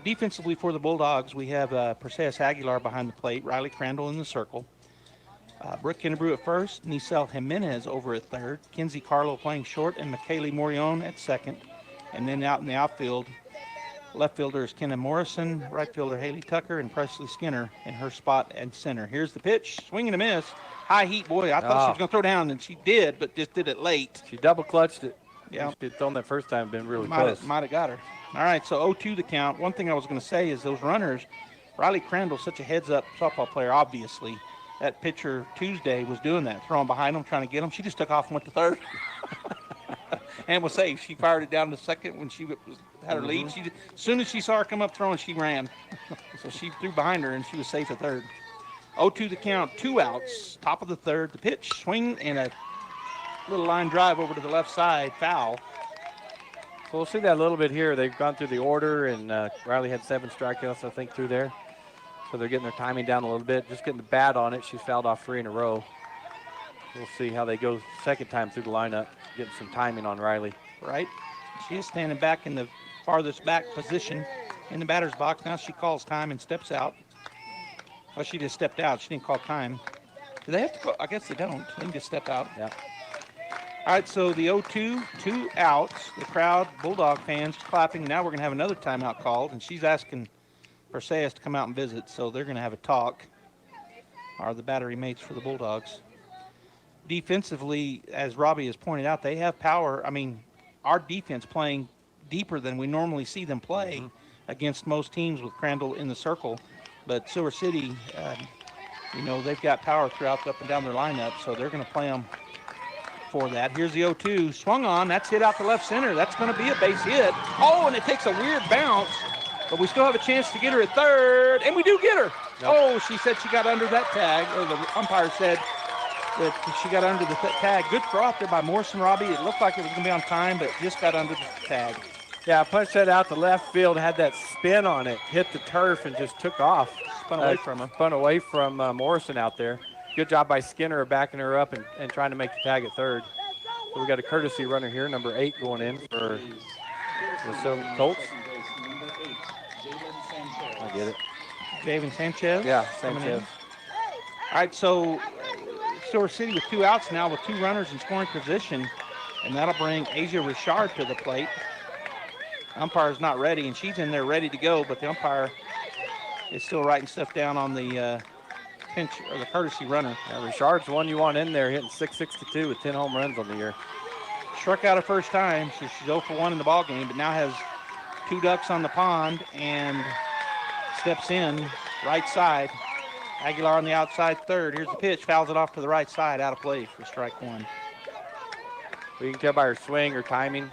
defensively for the Bulldogs, we have Perseus Aguilar behind the plate, Riley Crandall in the circle, Brooke Kennebrew at first, Nisel Jimenez over at third, Kinsey Carlo playing short, and McKaylee Morion at second. And then out in the outfield, left fielder is Kenna Morrison, right fielder Haley Tucker, and Presley Skinner in her spot at center. Here's the pitch, swing and a miss. High heat, boy, I thought she was going to throw down, and she did, but just did it late. She double clutched it. Yeah. If she'd thrown that first time, been really close. Might have got her. All right, so 0-2 the count. One thing I was going to say is those runners, Riley Crandall's such a heads-up softball player, obviously. That pitcher Tuesday was doing that, throwing behind them, trying to get them. She just took off and went to third and was safe. She fired it down to second when she had her lead. As soon as she saw her come up throwing, she ran. So she threw behind her, and she was safe at third. 0-2 the count, 2 outs, top of the third. The pitch, swing, and a little line drive over to the left side, foul. So we'll see that a little bit here. They've gone through the order, and Riley had 7 strikeouts, I think, through there. So they're getting their timing down a little bit, just getting the bat on it. She's fouled off 3 in a row. We'll see how they go second time through the lineup, getting some timing on Riley. Right. She is standing back in the farthest back position in the batter's box. Now she calls time and steps out. Well, she just stepped out. She didn't call time. Do they have to go? I guess they don't. They can just step out. Yeah. All right, so the 0-2, 2 outs. The crowd, Bulldog fans, clapping. Now we're going to have another timeout called, and she's asking Perseus to come out and visit, so they're going to have a talk, are the battery mates for the Bulldogs. Defensively, as Robbie has pointed out, they have power. I mean, our defense playing deeper than we normally see them play against most teams with Crandall in the circle. But Silver City, they've got power throughout up and down their lineup, so they're going to play them for that. Here's the 0-2, swung on. That's hit out to left center. That's going to be a base hit. Oh, and it takes a weird bounce. But we still have a chance to get her at third, and we do get her. Yep. Oh, she said she got under that tag, or the umpire said that she got under the tag. Good throw out there by Morrison, Robbie. It looked like it was going to be on time, but just got under the tag. Yeah, punched that out to left field, had that spin on it, hit the turf, and just took off. Spun away from her. Spun away from Morrison out there. Good job by Skinner backing her up and trying to make the tag at third. So we got a courtesy runner here, number 8 going in for the Colts. I get it. Javen Sanchez? Yeah, Sanchez. All right, so Silver City with 2 outs now with 2 runners in scoring position, and that'll bring Asia Richard to the plate. Umpire's not ready, and she's in there ready to go, but the umpire is still writing stuff down on the pinch or the courtesy runner. Yeah, Richard's the one you want in there, hitting .662 with 10 home runs on the year. Struck out her first time, so she's 0 for 1 in the ball game, but now has 2 ducks on the pond and steps in right side. Aguilar on the outside third. Here's the pitch, fouls it off to the right side, out of play for strike 1. You can tell by her swing, her timing,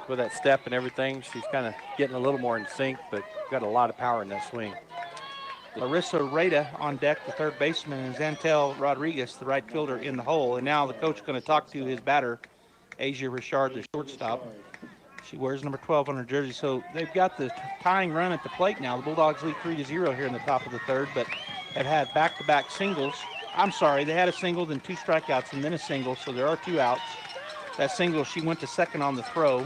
with that step and everything. She's kind of getting a little more in sync, but got a lot of power in that swing. Larissa Rada on deck, the third baseman, and Zantel Rodriguez, the right fielder, in the hole. And now the coach is going to talk to his batter, Asia Richard, the shortstop. She wears number 12 on her jersey. So they've got the tying run at the plate now. The Bulldogs lead 3-0 here in the top of the third, but have had back-to-back singles. I'm sorry, they had a single, then 2 strikeouts, and then a single, so there are 2 outs. That single, she went to second on the throw.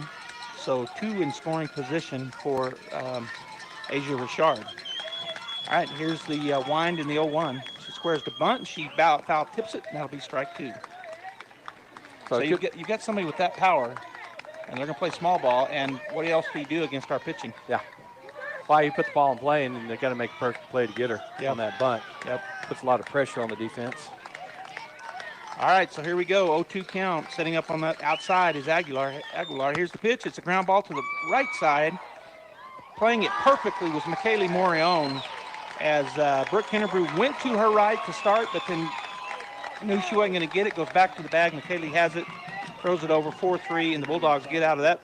So 2 in scoring position for Asia Richard. All right, here's the wind in the 0-1. She squares the bunt, and she foul tips it, and that'll be strike 2. So you get somebody with that power, and they're going to play small ball, and what else do you do against our pitching? Yeah. Why you put the ball in play, and they got to make a perfect play to get her on that bunt. Yep. Puts a lot of pressure on the defense. All right, so here we go. 0-2 count. Setting up on that outside is Aguilar. Here's the pitch. It's a ground ball to the right side. Playing it perfectly was McKaylee Morion as Brooke Kinnebrew went to her right to start, but then knew she wasn't going to get it. Goes back to the bag. McKaylee has it, throws it over 4-3, and the Bulldogs get out of that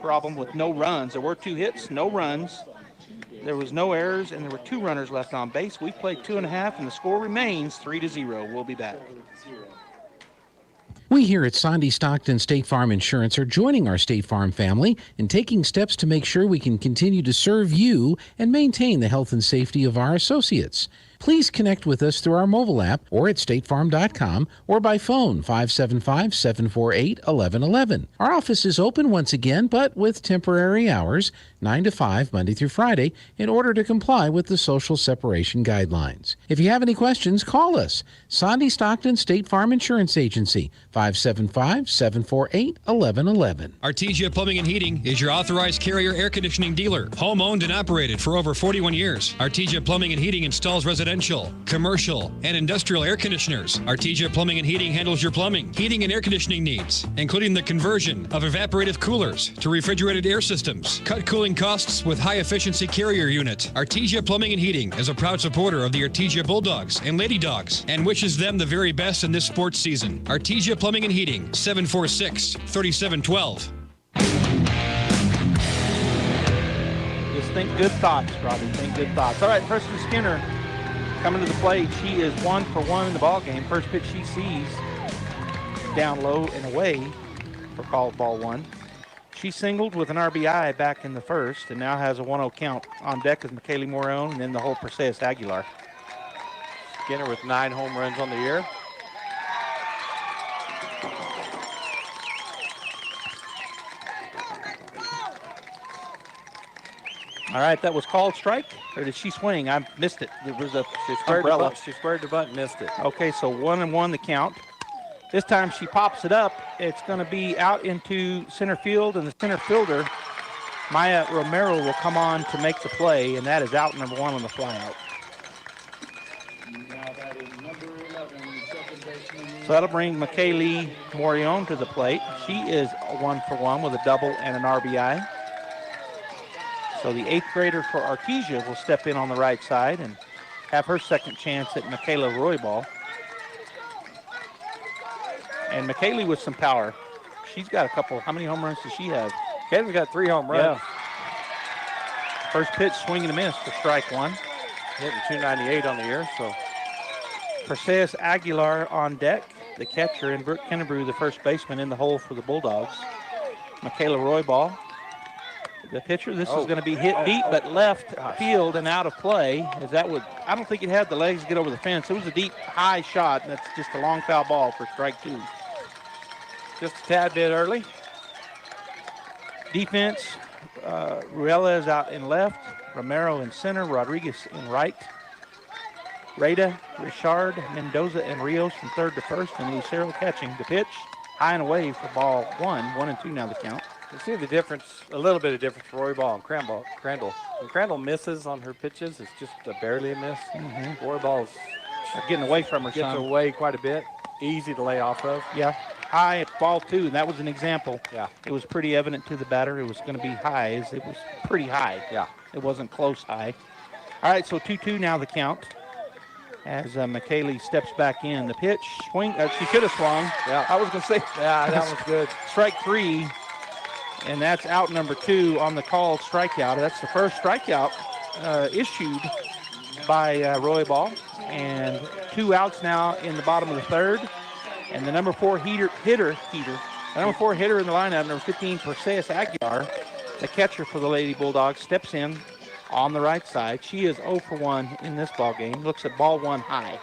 problem with no runs. There were 2 hits, no runs. There was no errors, and there were 2 runners left on base. We played 2.5, and the score remains 3-0. We'll be back. We here at Sandy Stockton State Farm Insurance are joining our State Farm family in taking steps to make sure we can continue to serve you and maintain the health and safety of our associates. Please connect with us through our mobile app or at statefarm.com or by phone 575-748-1111. Our office is open once again, but with temporary hours, 9 to 5, Monday through Friday, in order to comply with the social separation guidelines. If you have any questions, call us. Sandy Stockton State Farm Insurance Agency, 575-748-1111. Artesia Plumbing and Heating is your authorized carrier air conditioning dealer. Home owned and operated for over 41 years. Artesia Plumbing and Heating installs residential, commercial, and industrial air conditioners. Artesia Plumbing and Heating handles your plumbing, heating, and air conditioning needs, including the conversion of evaporative coolers to refrigerated air systems. Cut cooling costs with high-efficiency carrier unit. Artesia Plumbing and Heating is a proud supporter of the Artesia Bulldogs and Lady Dogs and wishes them the very best in this sports season. Artesia Plumbing and Heating, 746-3712. Just think good thoughts, Robbie. Think good thoughts. All right, Preston Skinner coming to the plate. She is 1 for 1 in the ball game. First pitch she sees down low and away for called ball 1. She singled with an RBI back in the first and now has a 1-0 count. On deck is McKaylee Morion and then the whole Perseus Aguilar. Skinner with 9 home runs on the year. All right, that was called strike, or did she swing? I missed it. There was a She squared the butt and missed it. Okay, so 1-1 the count. This time she pops it up. It's going to be out into center field, and the center fielder, Maya Romero, will come on to make the play, and that is out number 1 on the flyout. So that'll bring McKaylee Morion to the plate. She is 1 for 1 with a double and an RBI. So the 8th grader for Artesia will step in on the right side and have her second chance at Michaela Roybal. And McKaylee with some power. She's got a couple. How many home runs does she have? Kevin's got 3 home runs. Yeah. First pitch, swing and a miss for strike 1. Hitting 298 on the year, so. Perseus Aguilar on deck, the catcher, and Brooke Kinnebrew, the first baseman, in the hole for the Bulldogs. Michaela Roybal, the pitcher. This is going to be hit deep, but left field and out of play. As that would, I don't think it had the legs to get over the fence. It was a deep, high shot, and that's just a long foul ball for strike 2. Just a tad bit early. Defense, Ruella is out in left, Romero in center, Rodriguez in right. Rada, Richard, Mendoza, and Rios from third to first, and Lucero catching. The pitch, high and away for ball 1-2 now the count. You see the difference, a little bit of difference for Roy Ball and Crandall. When Crandall misses on her pitches, it's just barely a miss. Roy Ball's getting away from her, gets away quite a bit. Easy to lay off of. Yeah, high at ball 2, and that was an example. Yeah. It was pretty evident to the batter it was going to be high. It was pretty high. Yeah. It wasn't close high. All right, so 2-2 now the count. As McKaylee steps back in. The pitch, swing, she should have swung. Yeah. I was going to say. Yeah, that was good. Strike 3, and that's out number 2 on the called strikeout. That's the first strikeout issued by Roy Ball. And 2 outs now in the bottom of the third. And the number 4 hitter in the lineup, number 15, Perseus Aguilar, the catcher for the Lady Bulldogs, steps in on the right side. She is 0 for 1 in this ball game. Looks at ball 1 high.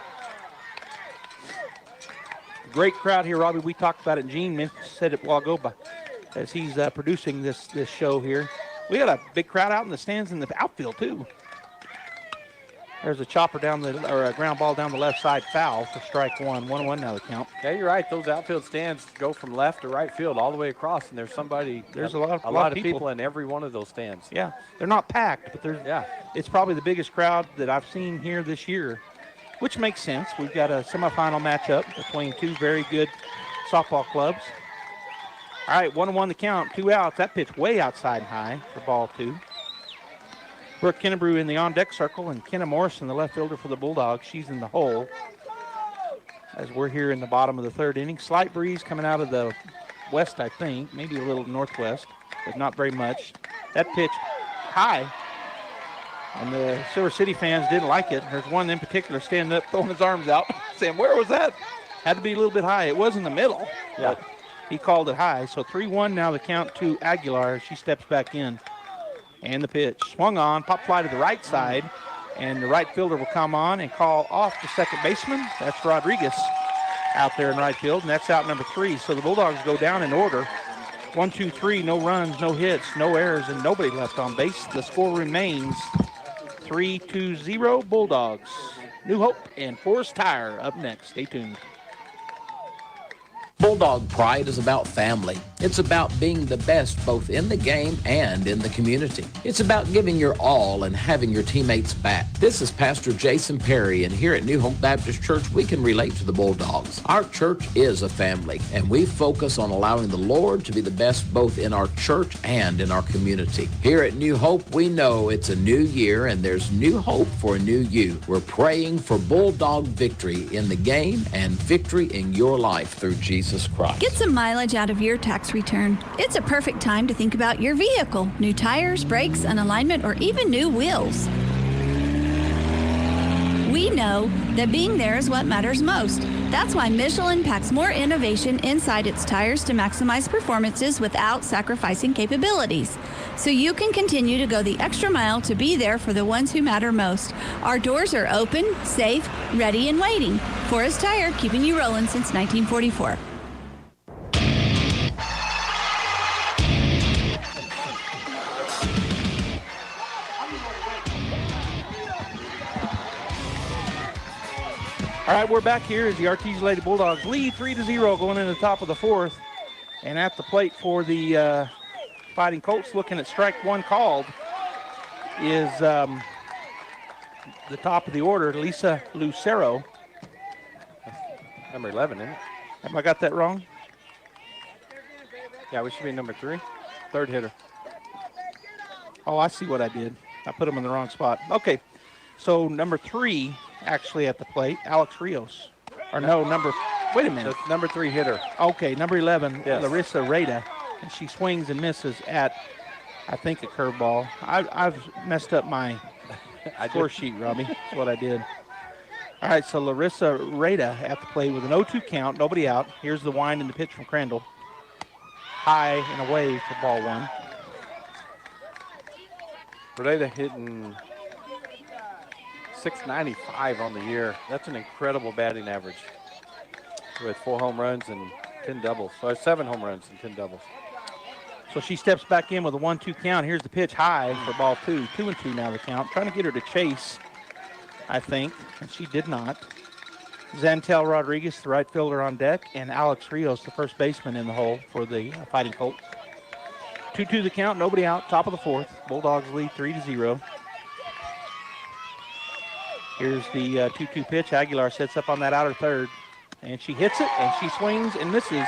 Great crowd here, Robbie. We talked about it. Gene said it a while ago as he's producing this show here. We got a big crowd out in the stands in the outfield, too. There's a chopper or a ground ball down the left side, foul for strike 1. 1-1 now the count. Yeah, you're right. Those outfield stands go from left to right field all the way across, and there's a lot of people in every one of those stands. Yeah, they're not packed, but it's probably the biggest crowd that I've seen here this year, which makes sense. We've got a semifinal matchup between 2 very good softball clubs. All right, 1-1 the count, 2 outs. That pitch way outside and high for ball 2. Brooke Kennebrew in the on-deck circle, and Kenna Morrison, the left fielder for the Bulldogs. She's in the hole as we're here in the bottom of the third inning. Slight breeze coming out of the west, I think, maybe a little northwest, but not very much. That pitch high, and the Silver City fans didn't like it. There's one in particular standing up, throwing his arms out, saying, where was that? Had to be a little bit high. It was in the middle, but he called it high. So 3-1 now the count to Aguilar. She steps back in. And the pitch swung on, pop fly to the right side, and the right fielder will come on and call off the second baseman. That's Rodriguez out there in right field, and that's out number 3. So the Bulldogs go down in order. 1, 2, 3, no runs, no hits, no errors, and nobody left on base. The score remains 3-0 Bulldogs. New Hope and Forest Tire up next. Stay tuned. Bulldog Pride is about family. It's about being the best both in the game and in the community. It's about giving your all and having your teammates back. This is Pastor Jason Perry, and here at New Hope Baptist Church, we can relate to the Bulldogs. Our church is a family, and we focus on allowing the Lord to be the best both in our church and in our community. Here at New Hope, we know it's a new year, and there's new hope for a new you. We're praying for Bulldog victory in the game and victory in your life through Jesus Christ. Get some mileage out of your tax return. It's a perfect time to think about your vehicle. New tires, brakes, an alignment, or even new wheels. We know that being there is what matters most. That's why Michelin packs more innovation inside its tires to maximize performances without sacrificing capabilities. So you can continue to go the extra mile to be there for the ones who matter most. Our doors are open, safe, ready, and waiting. Forest Tire, keeping you rolling since 1944. All right, we're back here as the Artesia Lady Bulldogs lead 3-0 going into the top of the fourth. And at the plate for the Fighting Colts, looking at strike 1 called, is the top of the order, Lisa Lucero. Number 11, isn't it? Have I got that wrong? Yeah, we should be number 3. Third hitter. Oh, I see what I did. I put him in the wrong spot. Okay, so number 3 actually at the plate, Alex Rios. Or no, wait a minute. The number 3 hitter. Okay, number 11, yes. Larissa Rada. And she swings and misses at, I think, a curveball. I've messed up my score sheet, Robbie. That's what I did. All right, so Larissa Rada at the plate with an 0-2 count, nobody out. Here's the wind and the pitch from Crandall. High and away for ball 1. Rada hitting .695 on the year. That's an incredible batting average with 4 home runs and 10 doubles. So 7 home runs and 10 doubles. So she steps back in with a 1-2 count. Here's the pitch high for ball 2. 2-2 now the count. Trying to get her to chase I think, and she did not. Zantel Rodriguez, the right fielder on deck, and Alex Rios, the first baseman in the hole for the Fighting Colts. 2-2 the count, nobody out, top of the fourth. Bulldogs lead 3-0. Here's the 2-2 pitch. Aguilar sets up on that outer third, and she hits it, and she swings and misses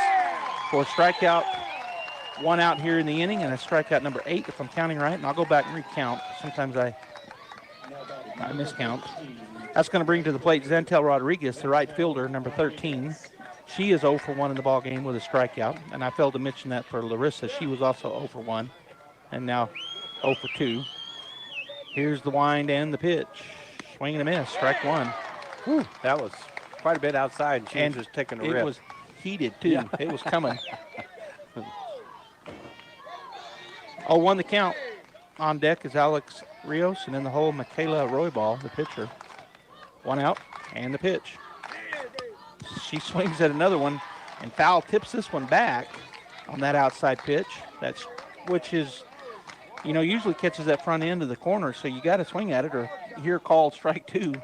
for a strikeout. One out here in the inning, and a strikeout number 8, if I'm counting right, and I'll go back and recount. Sometimes I miscount. That's going to bring to the plate Zantel Rodriguez, the right fielder, number 13. She is 0 for 1 in the ball game with a strikeout, and I failed to mention that for Larissa. She was also 0 for 1, and now 0 for 2. Here's the wind and the pitch. Swing and a miss, strike one. Whew, that was quite a bit outside, and she was just taking a rip. It was heated, too. Yeah. It was coming. 0-1 the count. On deck is Alex Rios, and in the hole, Michaela Roybal, the pitcher. One out, and the pitch. She swings at another one, and foul tips this one back on that outside pitch. Which is, usually catches that front end of the corner, so you got to swing at it or hear called strike two.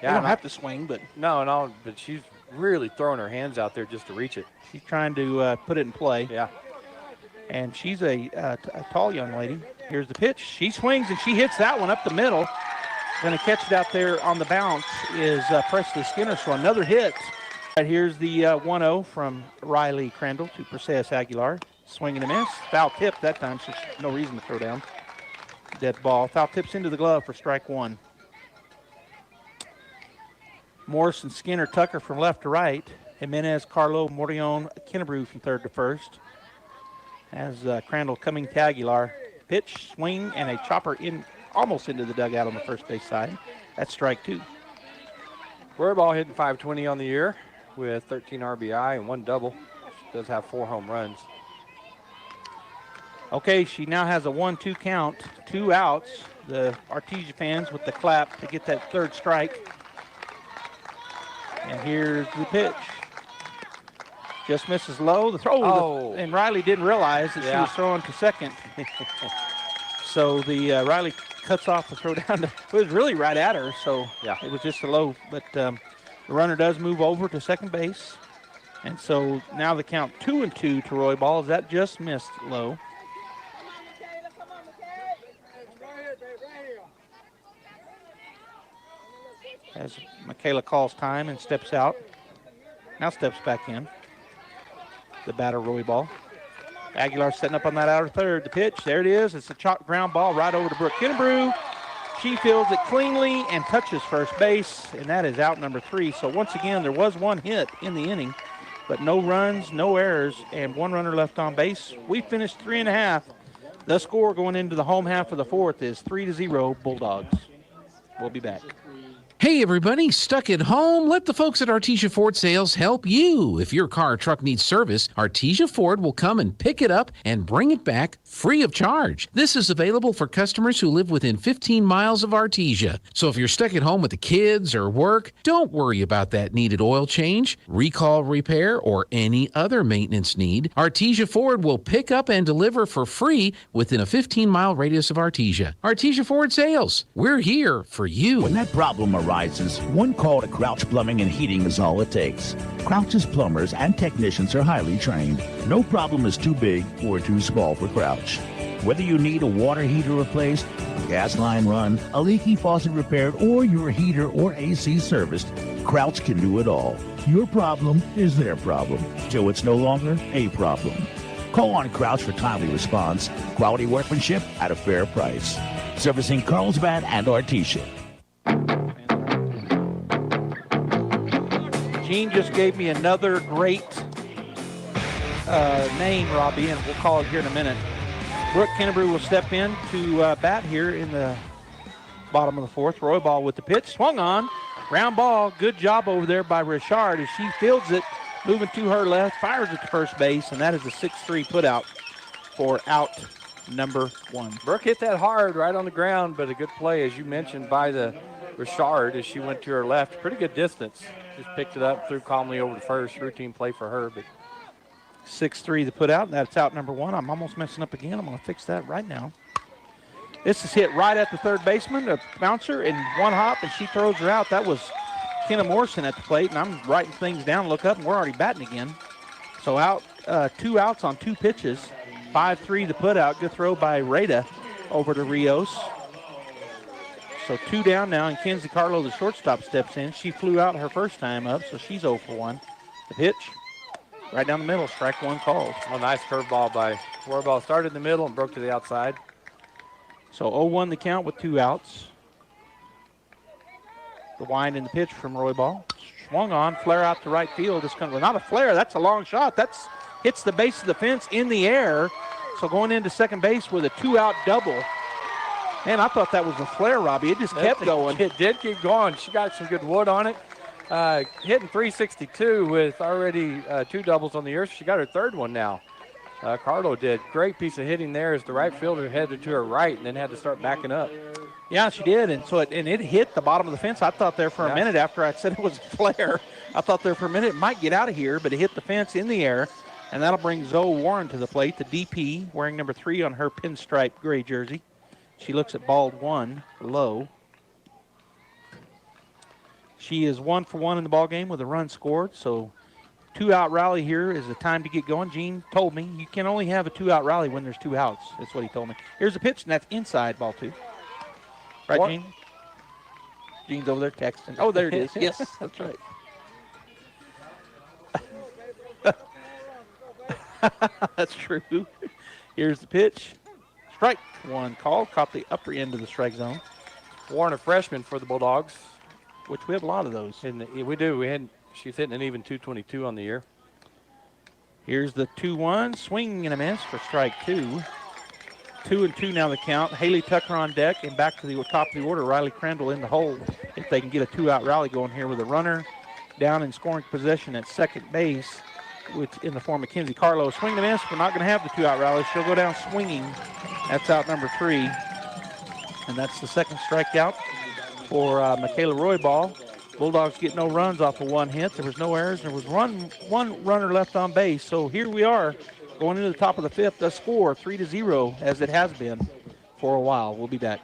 Yeah, you don't have to swing, but. No, but she's really throwing her hands out there just to reach it. She's trying to put it in play. Yeah. And she's a tall young lady. Here's the pitch. She swings, and she hits that one up the middle. Going to catch it out there on the bounce is Presley Skinner, so another hit. Right, here's the 1-0 from Riley Crandall to Perseus Aguilar. Swing and a miss. Foul tip that time, so no reason to throw down. Dead ball. Foul tips into the glove for strike one. Morrison, Skinner, Tucker from left to right. Jimenez, Carlo, Mordion, Kennebrew from third to first. As Crandall coming to Aguilar. Pitch, swing, and a chopper in almost into the dugout on the first base side. That's strike two. Roybal hitting .520 on the year with 13 RBI and 1 double. She does have 4 home runs. Okay, she now has a 1-2 count, 2 outs. The Artesia fans with the clap to get that third strike. And here's the pitch. Just misses low. The throw, and Riley didn't realize that she was throwing to second. So the Riley cuts off the throw down. It was really right at her, so it was just a low. But the runner does move over to second base. And so now the count 2-2 to Roybal. That just missed low. As Michaela calls time and steps out. Now steps back in. The batter, Roybal. Aguilar setting up on that outer third. The pitch, there it is. It's a chopped ground ball right over to Brooke Kennebrew. She fields it cleanly and touches first base, and that is out number 3. So once again, there was 1 hit in the inning, but no runs, no errors, and 1 runner left on base. We finished 3.5. The score going into the home half of the fourth is 3-0 Bulldogs. We'll be back. Hey everybody, stuck at home? Let the folks at Artesia Ford Sales help you. If your car or truck needs service, Artesia Ford will come and pick it up and bring it back free of charge. This is available for customers who live within 15 miles of Artesia. So if you're stuck at home with the kids or work, don't worry about that needed oil change, recall repair, or any other maintenance need. Artesia Ford will pick up and deliver for free within a 15-mile radius of Artesia. Artesia Ford Sales, we're here for you. When that problem arises, one call to Crouch Plumbing and Heating is all it takes. Crouch's plumbers and technicians are highly trained. No problem is too big or too small for Crouch. Whether you need a water heater replaced, a gas line run, a leaky faucet repaired, or your heater or AC serviced, Crouch can do it all. Your problem is their problem, till it's no longer a problem. Call on Crouch for timely response, quality workmanship at a fair price. Servicing Carlsbad and Artesia. Gene just gave me another great name, Robbie, and we'll call it here in a minute. Brooke Kennebrew will step in to bat here in the bottom of the fourth. Roybal with the pitch, swung on, ground ball. Good job over there by Richard as she fields it, moving to her left, fires it to first base, and that is a 6-3 putout for out number 1. Brooke hit that hard right on the ground, but a good play, as you mentioned, by the Richard as she went to her left. Pretty good distance. Just picked it up, threw calmly over to first. Routine play for her, but 6-3 the putout. That's out number 1. I'm almost messing up again. I'm going to fix that right now. This is hit right at the third baseman, a bouncer, in one hop, and she throws her out. That was Kenna Morrison at the plate, and I'm writing things down, look up, and we're already batting again. So out, 2 outs on 2 pitches. 5-3 the put out. Good throw by Rada over to Rios. So 2 down now, and Kenzie Carlo, the shortstop, steps in. She flew out her first time up, so she's 0 for 1. The pitch, right down the middle, strike 1 called. Oh, nice curveball by Royball. Started in the middle and broke to the outside. So 0-1 the count with 2 outs. The wind in the pitch from Royball. Swung on, flare out to right field. It's well, not a flare, that's a long shot. That's hits the base of the fence in the air. So going into second base with a 2-out double. Man, I thought that was a flare, Robbie. It just kept going. It did keep going. She got some good wood on it. Hitting 362 with already 2 doubles on the year. She got her 3rd one now. Carlo did. Great piece of hitting there as the right fielder headed to her right and then had to start backing up. Yeah, she did, and so it hit the bottom of the fence. I thought there for a minute after I said it was a flare. I thought there for a minute it might get out of here, but it hit the fence in the air, and that'll bring Zoe Warren to the plate, the DP, wearing number 3 on her pinstripe gray jersey. She looks at ball 1, low. She is 1 for 1 in the ball game with a run scored, so 2-out rally here is the time to get going. Gene told me you can only have a 2-out rally when there's 2 outs. That's what he told me. Here's a pitch, and that's inside, ball 2. Right, what? Gene? Gene's over there texting. Oh, there it is. Yes, that's right. That's true. Here's the pitch. Strike 1 called. Caught the upper end of the strike zone. Warren, a freshman for the Bulldogs. Which we have a lot of those. And we do. She's hitting an even 222 on the year. Here's the 2-1. Swing and a miss for strike 2. 2-2 now the count. Haley Tucker on deck, and back to the top of the order. Riley Crandall in the hole if they can get a 2-out rally going here with a runner down in scoring position at second base, which in the form of Kenzie Carlo. Swing and a miss. We're not going to have the 2-out rally. She'll go down swinging. That's out number 3. And that's the second strikeout for Michaela Royball. Bulldogs get no runs off of 1 hit. There was no errors. There was one runner left on base. So here we are going into the top of the 5th. The score 3-0 as it has been for a while. We'll be back.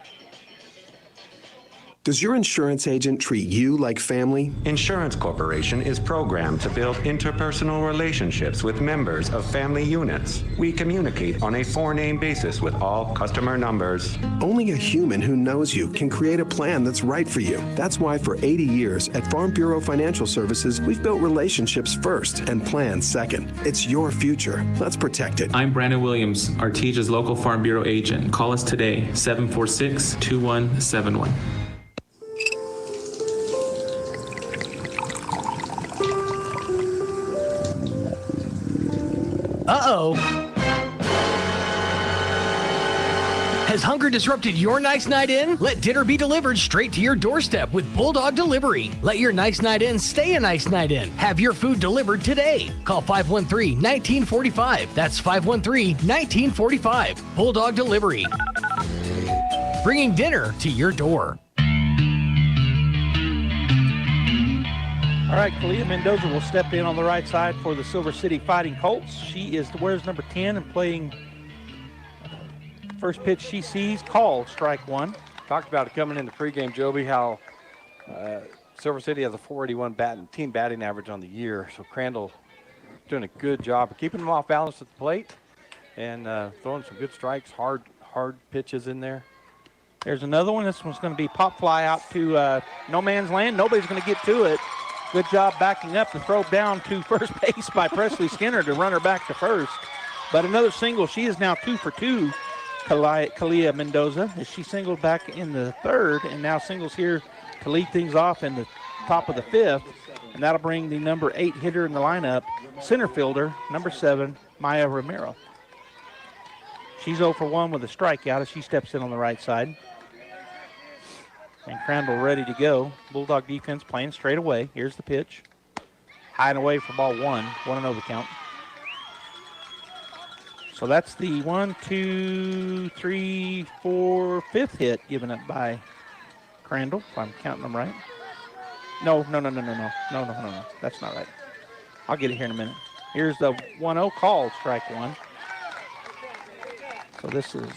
Does your insurance agent treat you like family? Insurance Corporation is programmed to build interpersonal relationships with members of family units. We communicate on a 4-name basis with all customer numbers. Only a human who knows you can create a plan that's right for you. That's why for 80 years at Farm Bureau Financial Services, we've built relationships first and plans second. It's your future. Let's protect it. I'm Brandon Williams, Artesia's local Farm Bureau agent. Call us today, 746-2171. Uh-oh. Has hunger disrupted your nice night in? Let dinner be delivered straight to your doorstep with Bulldog Delivery. Let your nice night in stay a nice night in. Have your food delivered today. Call 513-1945. That's 513-1945. Bulldog Delivery. Bringing dinner to your door. All right, Kalia Mendoza will step in on the right side for the Silver City Fighting Colts. She wears number 10 and playing first pitch she sees, called strike 1. Talked about it coming in the pregame, Joby, how Silver City has a 481 team batting average on the year. So Crandall doing a good job of keeping them off balance at the plate and throwing some good strikes, hard pitches in there. There's another one. This one's going to be pop fly out to no man's land. Nobody's going to get to it. Good job backing up to throw down to first base by Presley Skinner to run her back to first. But another single. She is now 2 for 2, Kalia Mendoza, as she singled back in the 3rd and now singles here to lead things off in the top of the 5th. And that'll bring the number 8 hitter in the lineup, center fielder, number 7, Maya Romero. She's 0 for 1 with a strikeout as she steps in on the right side. And Crandall ready to go. Bulldog defense playing straight away. Here's the pitch. High and away for ball 1. 1-0 the count. So that's the 1, 2, 3, 4, 5th hit given up by Crandall, if I'm counting them right. No. That's not right. I'll get it here in a minute. Here's the 1-0 called strike 1. So this is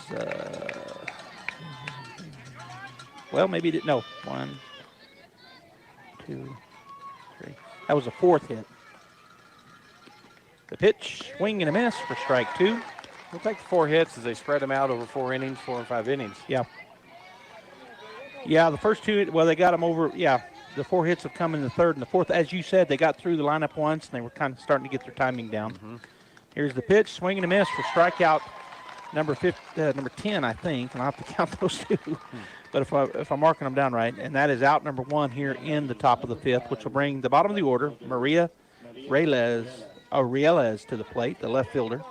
Well, maybe it didn't. No. 1, 2, 3. That was a fourth hit. The pitch, swing and a miss for strike 2. Looks like the 4 hits as they spread them out over 4 innings, 4 and 5 innings. Yeah. Yeah, the first 2, well, they got them over. Yeah, the 4 hits have come in the third and the fourth. As you said, they got through the lineup once, and they were kind of starting to get their timing down. Here's the pitch, swing and a miss for strikeout number 10, I think, and I'll have to count those 2. But if I'm marking them down right, and that is out number 1 here in the top of the 5th, which will bring the bottom of the order, Maria Reyes to the plate, the left fielder.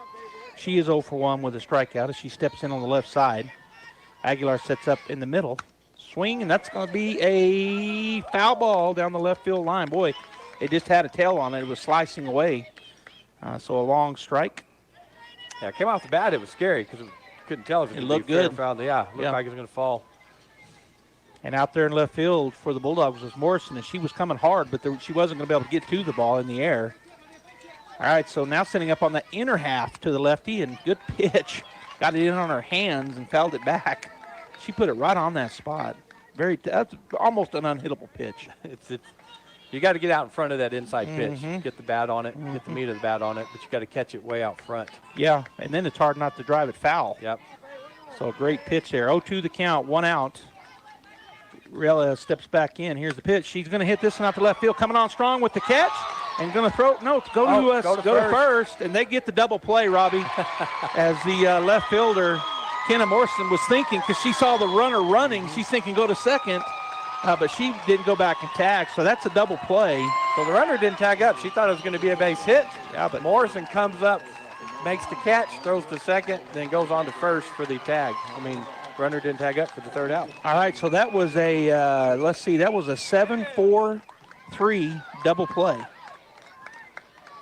She is 0 for 1 with a strikeout as she steps in on the left side. Aguilar sets up in the middle. Swing, and that's going to be a foul ball down the left field line. Boy, it just had a tail on it. It was slicing away. So a long strike. Yeah, it came off the bat. It was scary because we couldn't tell if it looked be fair good. or foul. Yeah, it looked like it was going to fall. And out there in left field for the Bulldogs was Morrison, and she was coming hard, but she wasn't going to be able to get to the ball in the air. All right, so now setting up on the inner half to the lefty, and good pitch. Got it in on her hands and fouled it back. She put it right on that spot. That's almost an unhittable pitch. You got to get out in front of that inside pitch. Get the bat on it, get the meat of the bat on it, but you got to catch it way out front. Yeah, and then it's hard not to drive it foul. Yep. So a great pitch there. 0-2 the count, 1 out. Rella steps back in. Here's the pitch. She's going to hit this one out to left field. Coming on strong with the catch. And going to throw. No, go to first. And they get the double play, Robbie. As the left fielder, Kenna Morrison, was thinking, because she saw the runner running, she's thinking go to second. But she didn't go back and tag. So that's a double play. So the runner didn't tag up. She thought it was going to be a base hit. Yeah, but Morrison comes up, makes the catch, throws to second, then goes on to first for the tag. Runner didn't tag up for the third out. All right, so that was a, that was a 7-4-3 double play.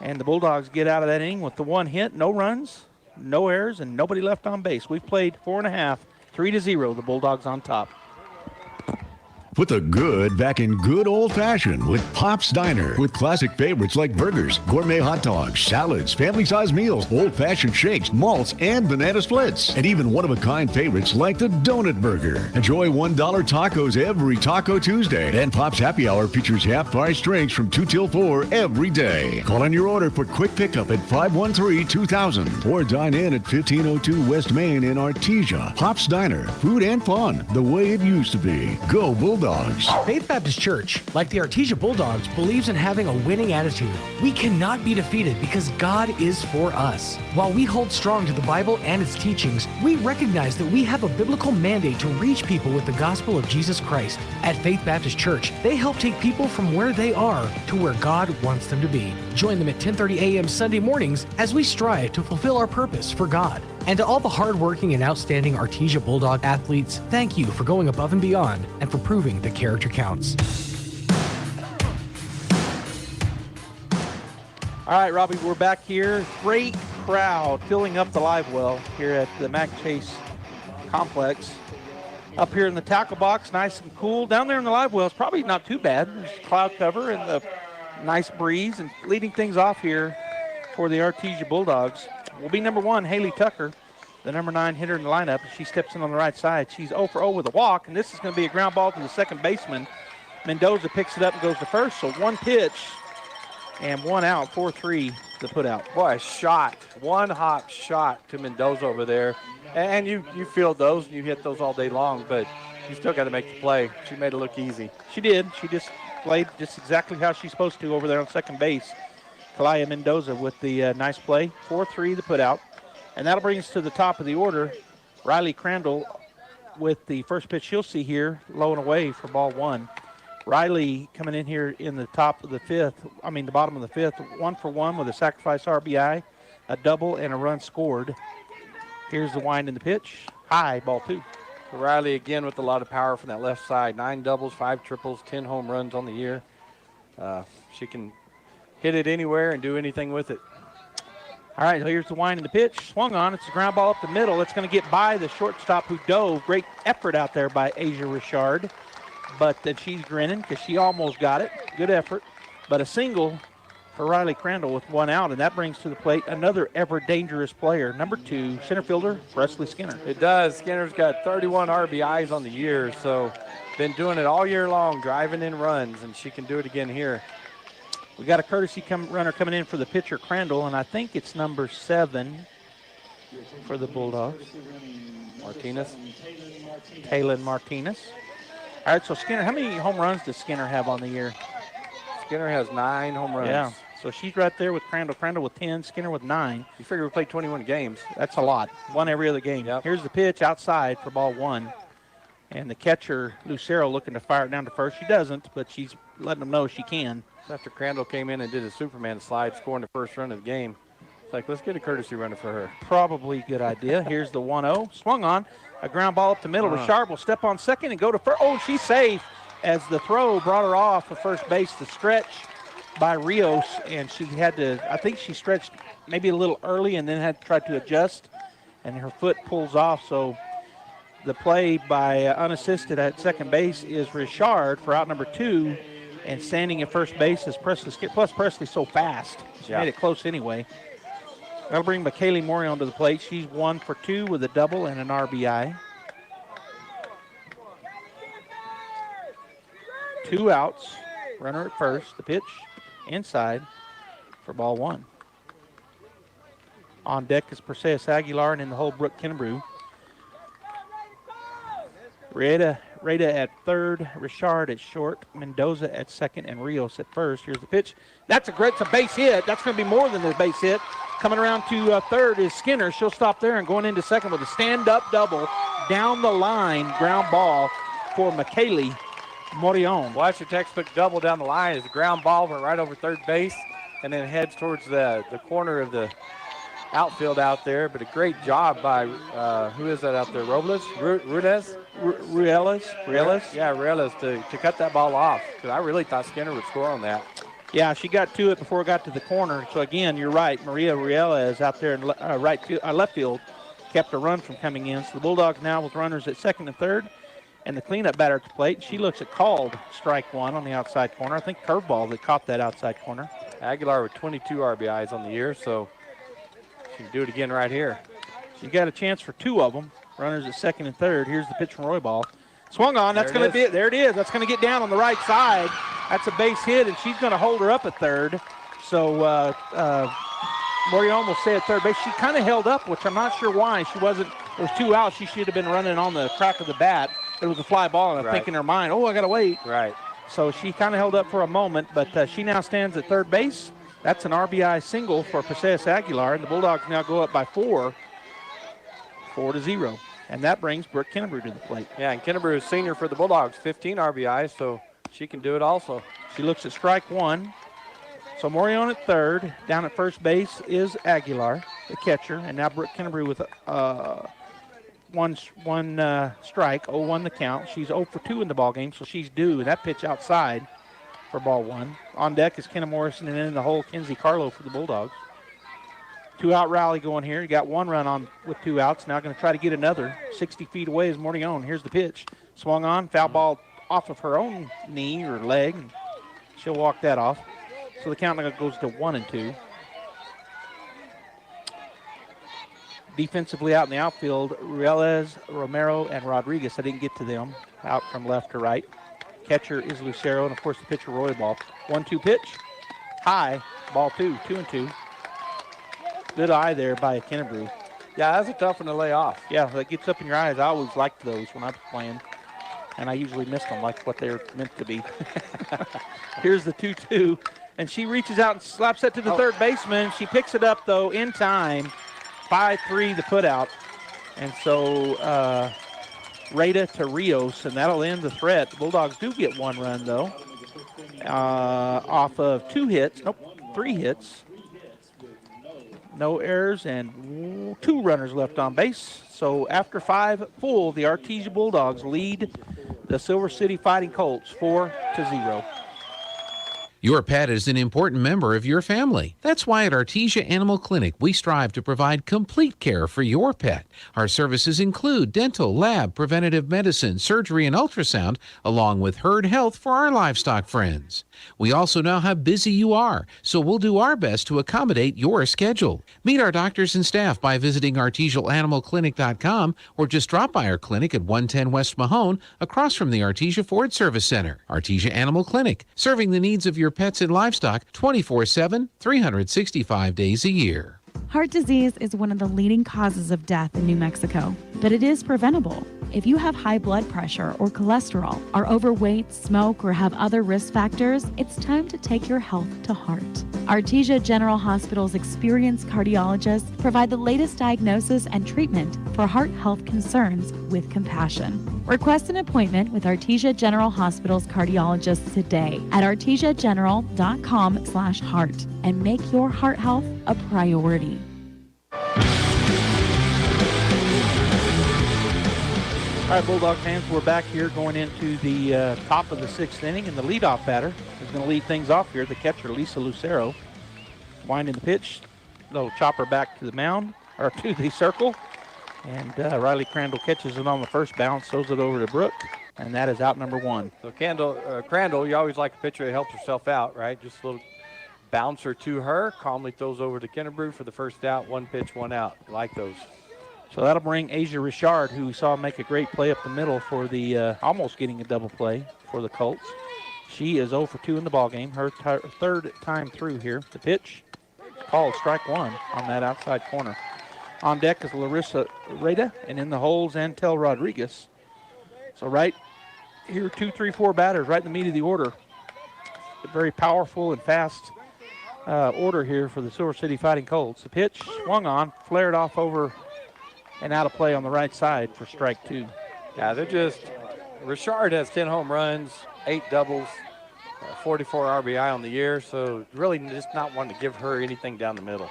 And the Bulldogs get out of that inning with the 1 hit, no runs, no errors, and nobody left on base. We've played 4.5, 3-0, the Bulldogs on top. Put the good back in good old-fashioned with Pop's Diner. With classic favorites like burgers, gourmet hot dogs, salads, family-sized meals, old-fashioned shakes, malts, and banana splits. And even one-of-a-kind favorites like the Donut Burger. Enjoy $1 tacos every Taco Tuesday. And Pop's Happy Hour features half-price drinks from 2 till 4 every day. Call on your order for quick pickup at 513-2000 or dine in at 1502 West Main in Artesia. Pop's Diner. Food and fun the way it used to be. Go Bulldogs. Faith Baptist Church, like the Artesia Bulldogs, believes in having a winning attitude. We cannot be defeated because God is for us. While we hold strong to the Bible and its teachings, we recognize that we have a biblical mandate to reach people with the gospel of Jesus Christ. At Faith Baptist Church, they help take people from where they are to where God wants them to be. Join them at 10:30 a.m. Sunday mornings as we strive to fulfill our purpose for God. And to all the hardworking and outstanding Artesia Bulldog athletes, thank you for going above and beyond and for proving that character counts. All right, Robbie, we're back here. Great crowd filling up the live well here at the Mack Chase complex. Up here in the tackle box, nice and cool. Down there in the live well, it's probably not too bad. There's cloud cover and the nice breeze. And leading things off here for the Artesia Bulldogs will be number 1, Haley Tucker, the number 9 hitter in the lineup. She steps in on the right side. She's 0 for 0 with a walk, and this is going to be a ground ball to the second baseman. Mendoza picks it up and goes to first, so 1 pitch and 1 out, 4-3 to put out. Boy, a shot, 1 hop shot to Mendoza over there. And you field those, and you hit those all day long, but you still got to make the play. She made it look easy. She did. She just played just exactly how she's supposed to over there on second base. Kalaya Mendoza with the nice play, 4-3 to put out. And that'll bring us to the top of the order. Riley Crandall with the first pitch you'll see here, low and away for ball 1. Riley coming in here in the top of the 5th, the bottom of the 5th, 1 for 1 with a sacrifice RBI, a double, and a run scored. Here's the wind in the pitch. High, ball 2. Riley again with a lot of power from that left side. 9 doubles, 5 triples, 10 home runs on the year. She can hit it anywhere and do anything with it. All right, here's the wind in the pitch. Swung on. It's a ground ball up the middle. It's going to get by the shortstop who dove. Great effort out there by Asia Richard. But then she's grinning because she almost got it. Good effort. But a single for Riley Crandall with one out, and that brings to the plate another ever dangerous player, number 2, center fielder Presley Skinner. It does. Skinner's got 31 RBIs on the year, so been doing it all year long, driving in runs, and she can do it again here. We got a courtesy runner coming in for the pitcher Crandall, and I think it's number 7 for the Bulldogs. Martinez. Taylon Martinez. All right, so Skinner, how many home runs does Skinner have on the year? Skinner has 9 home runs. Yeah, so she's right there with Crandall. Crandall with 10, Skinner with 9. You figure we played 21 games. That's a lot. One every other game. Yep. Here's the pitch outside for ball 1. And the catcher, Lucero, looking to fire it down to first. She doesn't, but she's letting them know she can. After Crandall came in and did a Superman slide, scoring the first run of the game, it's like, let's get a courtesy runner for her. Probably a good idea. Here's the 1-0. Swung on. A ground ball up the middle. Richard will step on second and go to first. Oh, she's safe as the throw brought her off of first base. The stretch by Rios, and she had to, I think she stretched maybe a little early and then had to try to adjust, and her foot pulls off. So the play by unassisted at second base is Richard for out number 2, and standing at first base is Presley. Plus Presley's so fast. She made it close anyway. That'll bring McKaylee Morion to the plate. She's 1 for 2 with a double and an RBI. 2 outs. Runner at first. The pitch inside for ball 1. On deck is Perseus Aguilar, and in the hole, Brooke Kinnebrew. Reda at third, Richard at short, Mendoza at second, and Rios at first. Here's the pitch. It's a base hit. That's going to be more than a base hit. Coming around to third is Skinner. She'll stop there and going into second with a stand-up double down the line, ground ball for McKaylee Morion. Watch the textbook double down the line as the ground ball went right over third base and then heads towards the corner of the outfield out there. But a great job by, who is that out there, Robles? Ruelas? Ruelas? Yeah, Ruelas to cut that ball off, because I really thought Skinner would score on that. Yeah, she got to it before it got to the corner. So, again, you're right. Maria Ruelas out there in left field kept a run from coming in. So the Bulldogs now with runners at second and third, and the cleanup batter at the plate. She looks at called strike 1 on the outside corner. I think curveball that caught that outside corner. Aguilar with 22 RBIs on the year, so she can do it again right here. She got a chance for 2 of them. Runners at second and third. Here's the pitch from Roybal. Swung on. That's going to be it. There it is. That's going to get down on the right side. That's a base hit, and she's going to hold her up at third. So Morion will stay at third base. She kind of held up, which I'm not sure why. She wasn't. It was 2 outs. She should have been running on the crack of the bat. It was a fly ball, and I think in her mind, I got to wait. Right. So she kind of held up for a moment, but she now stands at third base. That's an RBI single for Perseus Aguilar, and the Bulldogs now go up by 4-0. And that brings Brooke Kinnebrew to the plate. Yeah, and Kinnebrew is senior for the Bulldogs, 15 RBIs, so she can do it also. She looks at strike 1. So Morion at third. Down at first base is Aguilar, the catcher, and now Brooke Kinnebrew with one strike, 0-1 the count. She's 0 for 2 in the ballgame, so she's due. That pitch outside for ball 1. On deck is Kenna Morrison, and in the hole, Kenzie Carlo for the Bulldogs. 2-out rally going here. You got 1 run on with 2 outs. Now going to try to get another. 60 feet away is Morion. Here's the pitch. Swung on. Foul ball off of her own knee or leg. And she'll walk that off. So the count now goes to 1-2. Defensively out in the outfield, Ruelas, Romero, and Rodriguez. I didn't get to them. Out from left to right. Catcher is Lucero, and of course the pitcher Roybal. 1-2 pitch. High. Ball 2. 2-2. Good eye there by Kinnebrew. Yeah, that's a tough one to lay off. Yeah, that gets up in your eyes. I always liked those when I was playing, and I usually missed them like what they're meant to be. Here's the 2-2, and she reaches out and slaps it to the third baseman. She picks it up, though, in time. 5-3 the put out. And so Reda to Rios, and that'll end the threat. The Bulldogs do get 1 run, though, off of 2 hits. Nope, 3 hits. No errors and 2 runners left on base. So after 5 full, the Artesia Bulldogs lead the Silver City Fighting Colts 4-0. Your pet is an important member of your family. That's why at Artesia Animal Clinic, we strive to provide complete care for your pet. Our services include dental, lab, preventative medicine, surgery, and ultrasound, along with herd health for our livestock friends. We also know how busy you are, so we'll do our best to accommodate your schedule. Meet our doctors and staff by visiting artesiaanimalclinic.com or just drop by our clinic at 110 West Mahone across from the Artesia Ford Service Center. Artesia Animal Clinic, serving the needs of your pets and livestock 24/7, 365 days a year. Heart disease is one of the leading causes of death in New Mexico, but it is preventable. If you have high blood pressure or cholesterol, are overweight, smoke, or have other risk factors, it's time to take your health to heart. Artesia General Hospital's experienced cardiologists provide the latest diagnosis and treatment for heart health concerns with compassion. Request an appointment with Artesia General Hospital's cardiologist today at artesiageneral.com/heart and make your heart health a priority. All right, Bulldog fans, we're back here going into the top of the 6th inning, and the leadoff batter is going to lead things off here. The catcher, Lisa Lucero, winding the pitch. Little chopper back to the mound, or to the circle, and Riley Crandall catches it on the first bounce, throws it over to Brooke, and that is out number 1. So Crandall, you always like a pitcher that helps herself out, right? Just a little bouncer to her, calmly throws over to Kennebrew for the first out, 1 pitch, 1 out. I like those. So that'll bring Asia Richard, who we saw make a great play up the middle for the almost getting a double play for the Colts. She is 0 for 2 in the ballgame, her third time through here. The pitch called strike 1 on that outside corner. On deck is Larissa Reda, and in the holes, Antel Rodriguez. So right here, 2, 3, 4 batters right in the meat of the order. A very powerful and fast order here for the Silver City Fighting Colts. The pitch swung on, flared off over and out of play on the right side for strike 2. Yeah, Richard has 10 home runs, 8 doubles, 44 RBI on the year, so really just not wanting to give her anything down the middle.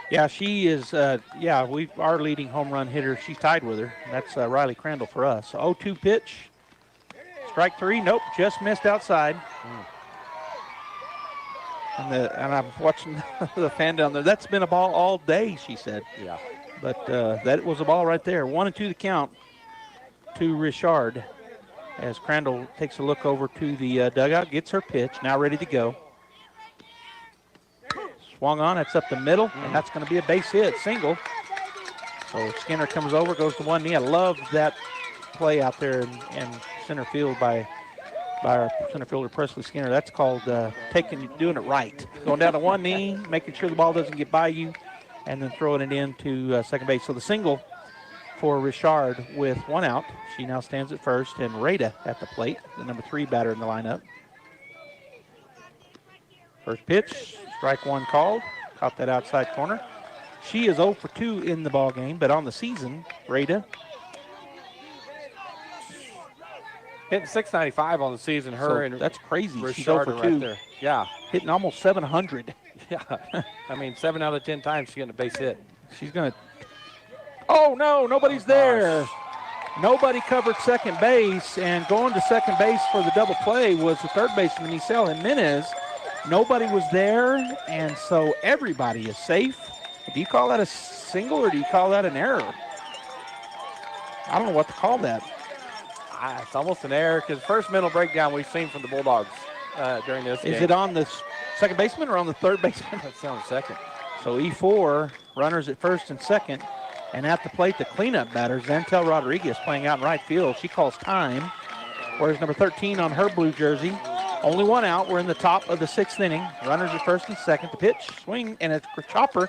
Yeah, she is, our leading home run hitter. She's tied with her. That's Riley Crandall for us. 0-2 pitch. Strike 3, nope, just missed outside. And I'm watching the fan down there. That's been a ball all day, she said. Yeah. But that was a ball right there. 1-2 the count to Richard as Crandall takes a look over to the dugout, gets her pitch, now ready to go. Swung on, it's up the middle, and that's going to be a base hit, single. So Skinner comes over, goes to one knee. I love that play out there in center field by our center fielder Presley Skinner. That's called doing it right. Going down to one knee, making sure the ball doesn't get by you, and then throwing it into second base. So the single for Richard with 1 out. She now stands at first, and Rada at the plate, the number 3 batter in the lineup. First pitch, strike 1 called. Caught that outside corner. She is 0 for 2 in the ball game, but on the season, Rada hitting .695 on the season. And that's crazy. She's 0 for 2. right there. Yeah, hitting almost 700. Yeah, I mean 7 out of 10 times she's getting a base hit. She's gonna. Oh no, nobody's there. Nobody covered second base, and going to second base for the double play was the third baseman, Michelle Jimenez. Nobody was there, and so everybody is safe. Do you call that a single or do you call that an error? I don't know what to call that. It's almost an error because first mental breakdown we've seen from the Bulldogs during this game. Is it on the second baseman or on the third baseman? It's on the second. So E4, runners at first and second. And at the plate, the cleanup batter, Zantel Rodriguez, playing out in right field. She calls time. Whereas number 13 on her blue jersey. Only 1 out. We're in the top of the 6th inning. Runners at first and second. The pitch, swing, and it's a chopper.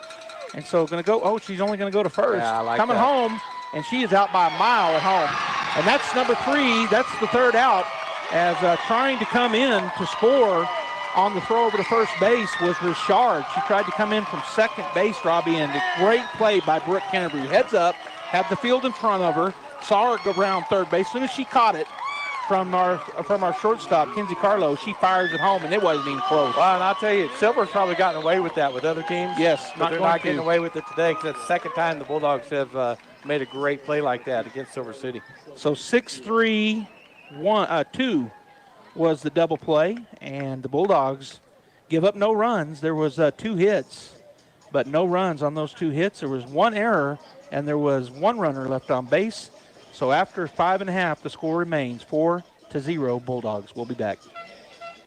And so going to go, she's only going to go to first. Yeah, I like Coming that. home, and she is out by a mile at home. And that's number 3. That's the third out. As trying to come in to score on the throw over to first base was Richard. She tried to come in from second base, Robbie, and a great play by Brooke Kennebrew. Heads up, had the field in front of her, saw her go around third base. As soon as she caught it from our shortstop, Kinsey Carlo, she fires it home, and it wasn't even close. Well, and I'll tell you, Silver's probably gotten away with that with other teams. Yes, but they're not getting away with it today because that's the second time the Bulldogs have made a great play like that against Silver City. So 6-3, 2 was the double play, and the Bulldogs give up no runs. There was 2 hits, but no runs on those 2 hits. There was 1 error, and there was 1 runner left on base. So after 5 1/2, the score remains 4-0 Bulldogs. We'll be back.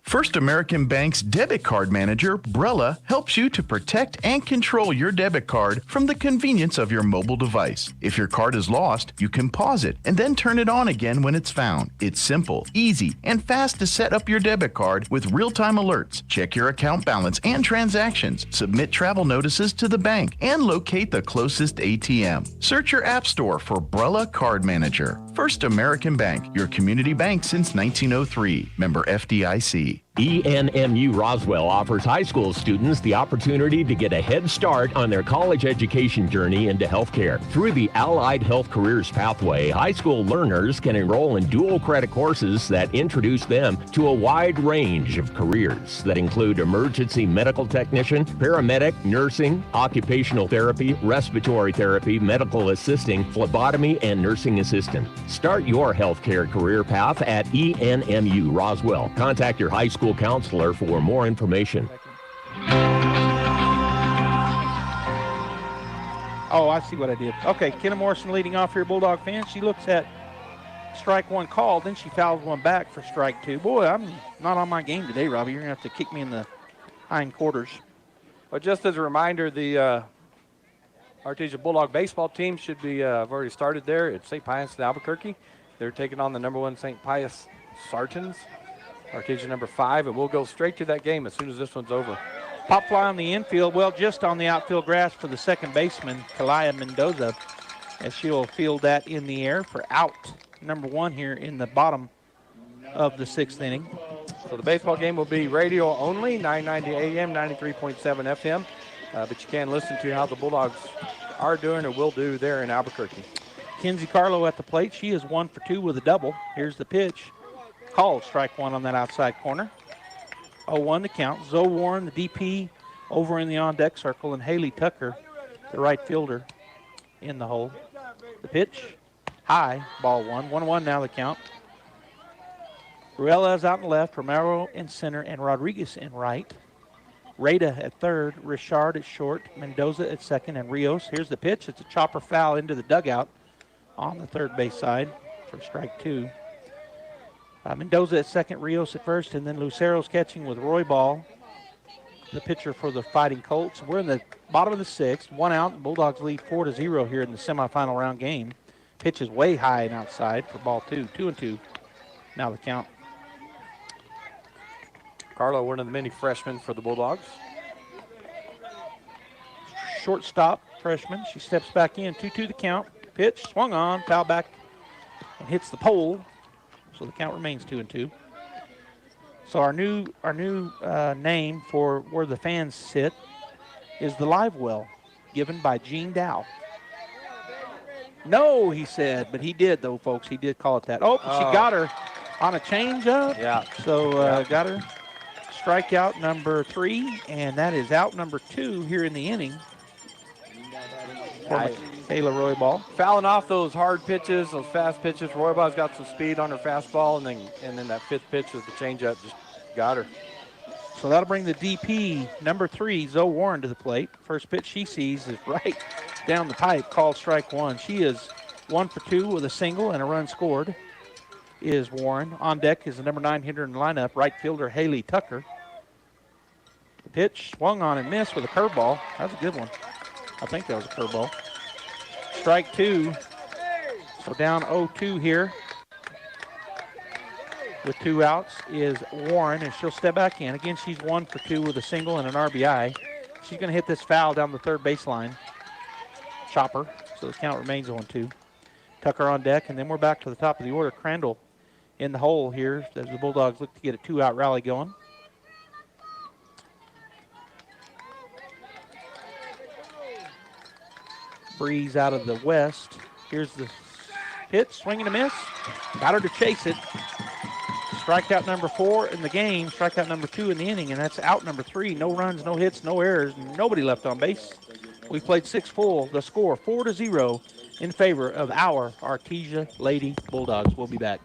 First American Bank's debit card manager, Brella, helps you to protect and control your debit card from the convenience of your mobile device. If your card is lost, you can pause it and then turn it on again when it's found. It's simple, easy, and fast to set up your debit card with real-time alerts. Check your account balance and transactions, submit travel notices to the bank, and locate the closest ATM. Search your app store for Brella Card Manager. First American Bank, your community bank since 1903. Member FDIC. ENMU Roswell offers high school students the opportunity to get a head start on their college education journey into healthcare. Through the Allied Health Careers Pathway, high school learners can enroll in dual credit courses that introduce them to a wide range of careers that include emergency medical technician, paramedic, nursing, occupational therapy, respiratory therapy, medical assisting, phlebotomy, and nursing assistant. Start your healthcare career path at ENMU Roswell. Contact your high school counselor for more information. Oh, I see what I did. Okay, Kenna Morrison leading off here, Bulldog fans. She looks at strike one called, then she fouls one back for strike two. Boy, I'm not on my game today, Robbie. You're going to have to kick me in the hind quarters. Well, just as a reminder, the Artesia Bulldog baseball team should be have already started there at St. Pius in Albuquerque. They're taking on the #1 St. Pius Sartans. Artesia number 5, and we'll go straight to that game as soon as this one's over. Pop fly on the infield, well, just on the outfield grass for the second baseman, Kalaya Mendoza, as she'll field that in the air for out number 1 here in the bottom of the 6th inning. So the baseball game will be radio only, 990 AM, 93.7 FM, but you can listen to how the Bulldogs are doing or will do there in Albuquerque. Kenzie Carlo at the plate. She is 1 for 2 with a double. Here's the pitch. Called strike one on that outside corner. 0-1 to count. Zoe Warren, the DP, over in the on-deck circle, and Haley Tucker, the right fielder, in the hole. The pitch, high, ball 1. 1-1 now the count. Ruella is out in left, Romero in center, and Rodriguez in right. Rada at third, Richard at short, Mendoza at second, and Rios. Here's the pitch. It's a chopper foul into the dugout on the third base side for strike 2. Mendoza at second, Rios at first, and then Lucero's catching with Roy Ball, the pitcher for the Fighting Colts. We're in the bottom of the 6th, 1 out, and Bulldogs lead 4-0 here in the semifinal round game. Pitch is way high and outside for ball 2, 2-2. Now the count. Carlo, one of the many freshmen for the Bulldogs. Shortstop freshman. She steps back in, 2-2 the count. Pitch, swung on, foul back, and hits the pole. So the count remains 2-2. So our new name for where the fans sit is the live well, given by Gene Dow. No, he said, but he did though, folks. He did call it that. Oh, she got her on a changeup. Yeah. So got her strikeout number 3, and that is out number 2 here in the inning. Taylor Roy Ball. Fouling off those hard pitches, those fast pitches. Roy Ball's got some speed on her fastball, and then that 5th pitch with the changeup just got her. So that'll bring the DP, number 3, Zoe Warren, to the plate. First pitch she sees is right down the pipe, called strike 1. She is 1 for 2 with a single and a run scored is Warren. On deck is the number 9 hitter in the lineup, right fielder Haley Tucker. The pitch swung on and missed with a curveball. That was a good one. I think that was a curveball. Strike 2. So down 0-2 here. With 2 outs is Warren, and she'll step back in. Again, she's 1 for 2 with a single and an RBI. She's going to hit this foul down the third baseline. Chopper. So the count remains 0-2. Tucker on deck, and then we're back to the top of the order. Crandall in the hole here as the Bulldogs look to get a 2-out rally going. Breeze out of the west. Here's the pitch, swing and a miss. Got her to chase it. Strikeout number 4 in the game, strikeout number 2 in the inning, and that's out number 3. No runs, no hits, no errors, nobody left on base. We played 6 full. The score 4-0 in favor of our Artesia Lady Bulldogs. We'll be back.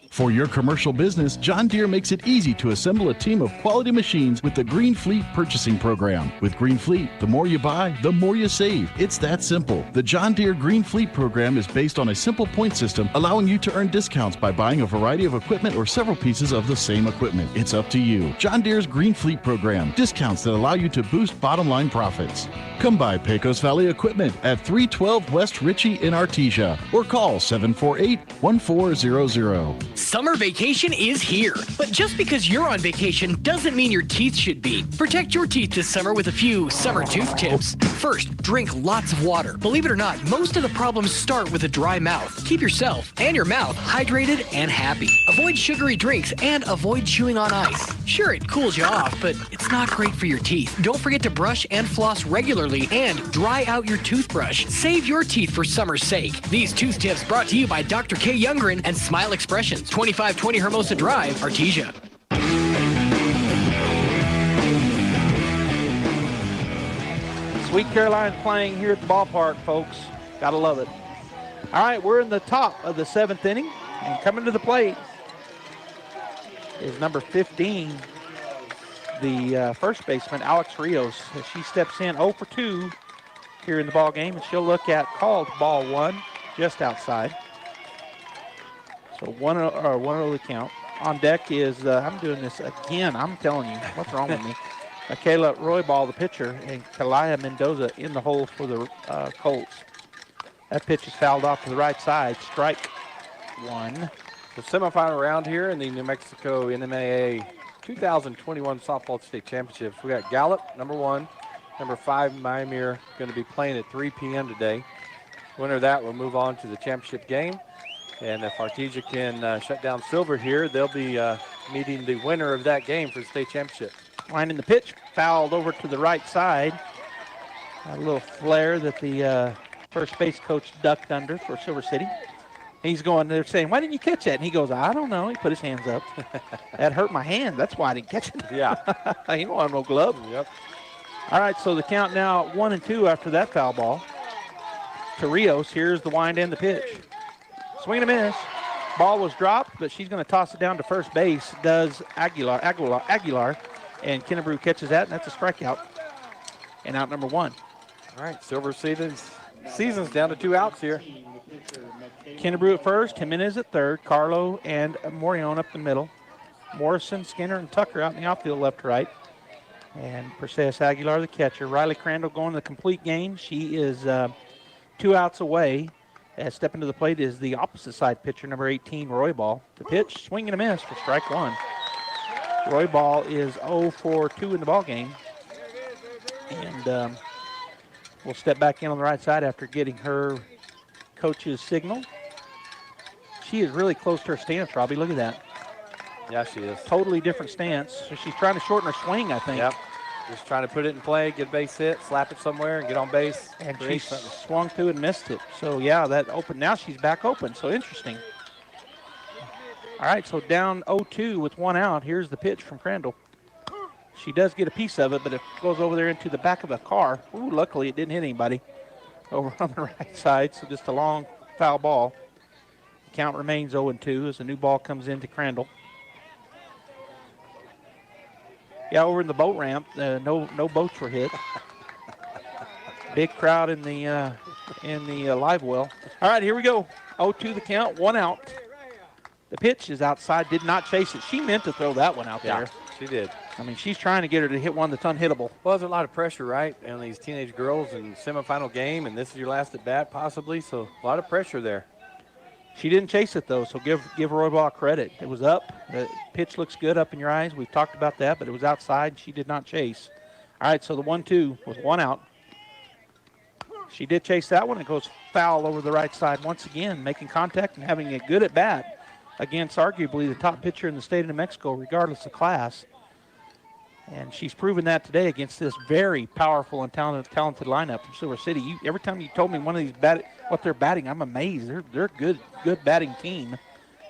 For your commercial business, John Deere makes it easy to assemble a team of quality machines with the Green Fleet purchasing program. With Green Fleet, the more you buy, the more you save. It's that simple. The John Deere Green Fleet program is based on a simple point system, allowing you to earn discounts by buying a variety of equipment or several pieces of the same equipment. It's up to you. John Deere's Green Fleet program. Discounts that allow you to boost bottom line profits. Come by Pecos Valley Equipment at 312 West Ritchie in Artesia or call 748-1400. Summer vacation is here, but just because you're on vacation doesn't mean your teeth should be. Protect your teeth this summer with a few summer tooth tips. First, drink lots of water. Believe it or not, most of the problems start with a dry mouth. Keep yourself and your mouth hydrated and happy. Avoid sugary drinks and avoid chewing on ice. Sure, it cools you off, but it's not great for your teeth. Don't forget to brush and floss regularly and dry out your toothbrush. Save your teeth for summer's sake. These tooth tips brought to you by Dr. K. Youngren and Smile Expressions, 2520 Hermosa Drive, Artesia. Sweet Caroline's playing here at the ballpark, folks. Gotta love it. All right, we're in the top of the 7th inning, and coming to the plate is number 15, the first baseman, Alex Rios. As she steps in 0 for 2 here in the ball game, and she'll look at called ball 1, just outside. So 1-0 the count. On deck is, I'm doing this again, I'm telling you, what's wrong with me? Michaela Roybal, the pitcher, and Kalaya Mendoza in the hole for the Colts. That pitch is fouled off to the right side, strike 1. The semifinal round here in the New Mexico NMAA 2021 Softball State Championships. We got Gallup, number 1. Number 5, Mymir, going to be playing at 3 p.m. today. Winner of that will move on to the championship game. And if Artesia can shut down Silver here, they'll be meeting the winner of that game for the state championship. Winding the pitch, fouled over to the right side. A little flare that the first base coach ducked under for Silver City. He's going there saying, why didn't you catch that? And he goes, I don't know. He put his hands up. That hurt my hand. That's why I didn't catch it. Yeah. He don't have no glove. Yep. All right, so the count now 1-2 after that foul ball. To Rios, here's the wind and the pitch. Swing and a miss. Ball was dropped, but she's going to toss it down to first base. Does Aguilar. And Kennebrew catches that, and that's a strikeout. And out number 1. All right, Silver season's down to 2 outs here. Kennebrew at first, Jimenez at third, Carlo and Morion up the middle. Morrison, Skinner, and Tucker out in the outfield left to right. And Perseus Aguilar, the catcher. Riley Crandall going the complete game. She is 2 outs away. Stepping to the plate is the opposite side pitcher, number 18, Roybal. The pitch, swing and a miss for strike 1. Roybal is 0 for 2 in the ball game. And we'll step back in on the right side after getting her coach's signal. She is really close to her stance, Robbie. Look at that. Yeah, she is. Totally different stance. So she's trying to shorten her swing, I think. Yep. Just trying to put it in play, get a base hit, slap it somewhere, and get on base. And she swung to and missed it. So, yeah, that open. Now she's back open. So, interesting. All right, so down 0-2 with 1 out. Here's the pitch from Crandall. She does get a piece of it, but it goes over there into the back of a car. Ooh, luckily it didn't hit anybody over on the right side. So, just a long foul ball. The count remains 0-2 as the new ball comes into Crandall. Yeah, over in the boat ramp, no boats were hit. Big crowd in the live well. All right, here we go. 0-2 the count, 1 out. The pitch is outside, did not chase it. She meant to throw that one out there. Yeah, she did. I mean, she's trying to get her to hit one that's unhittable. Well, there's a lot of pressure, right, on these teenage girls in semifinal game, and this is your last at bat possibly, so a lot of pressure there. She didn't chase it, though, so give Roybal credit. It was up. The pitch looks good up in your eyes. We've talked about that, but it was outside. She did not chase. All right, so the 1-2 with 1 out. She did chase that one. It goes foul over the right side once again, making contact and having a good at bat against arguably the top pitcher in the state of New Mexico, regardless of class. And she's proven that today against this very powerful and talented lineup from Silver City. Every time you told me one of these what they're batting, I'm amazed. They're a good batting team.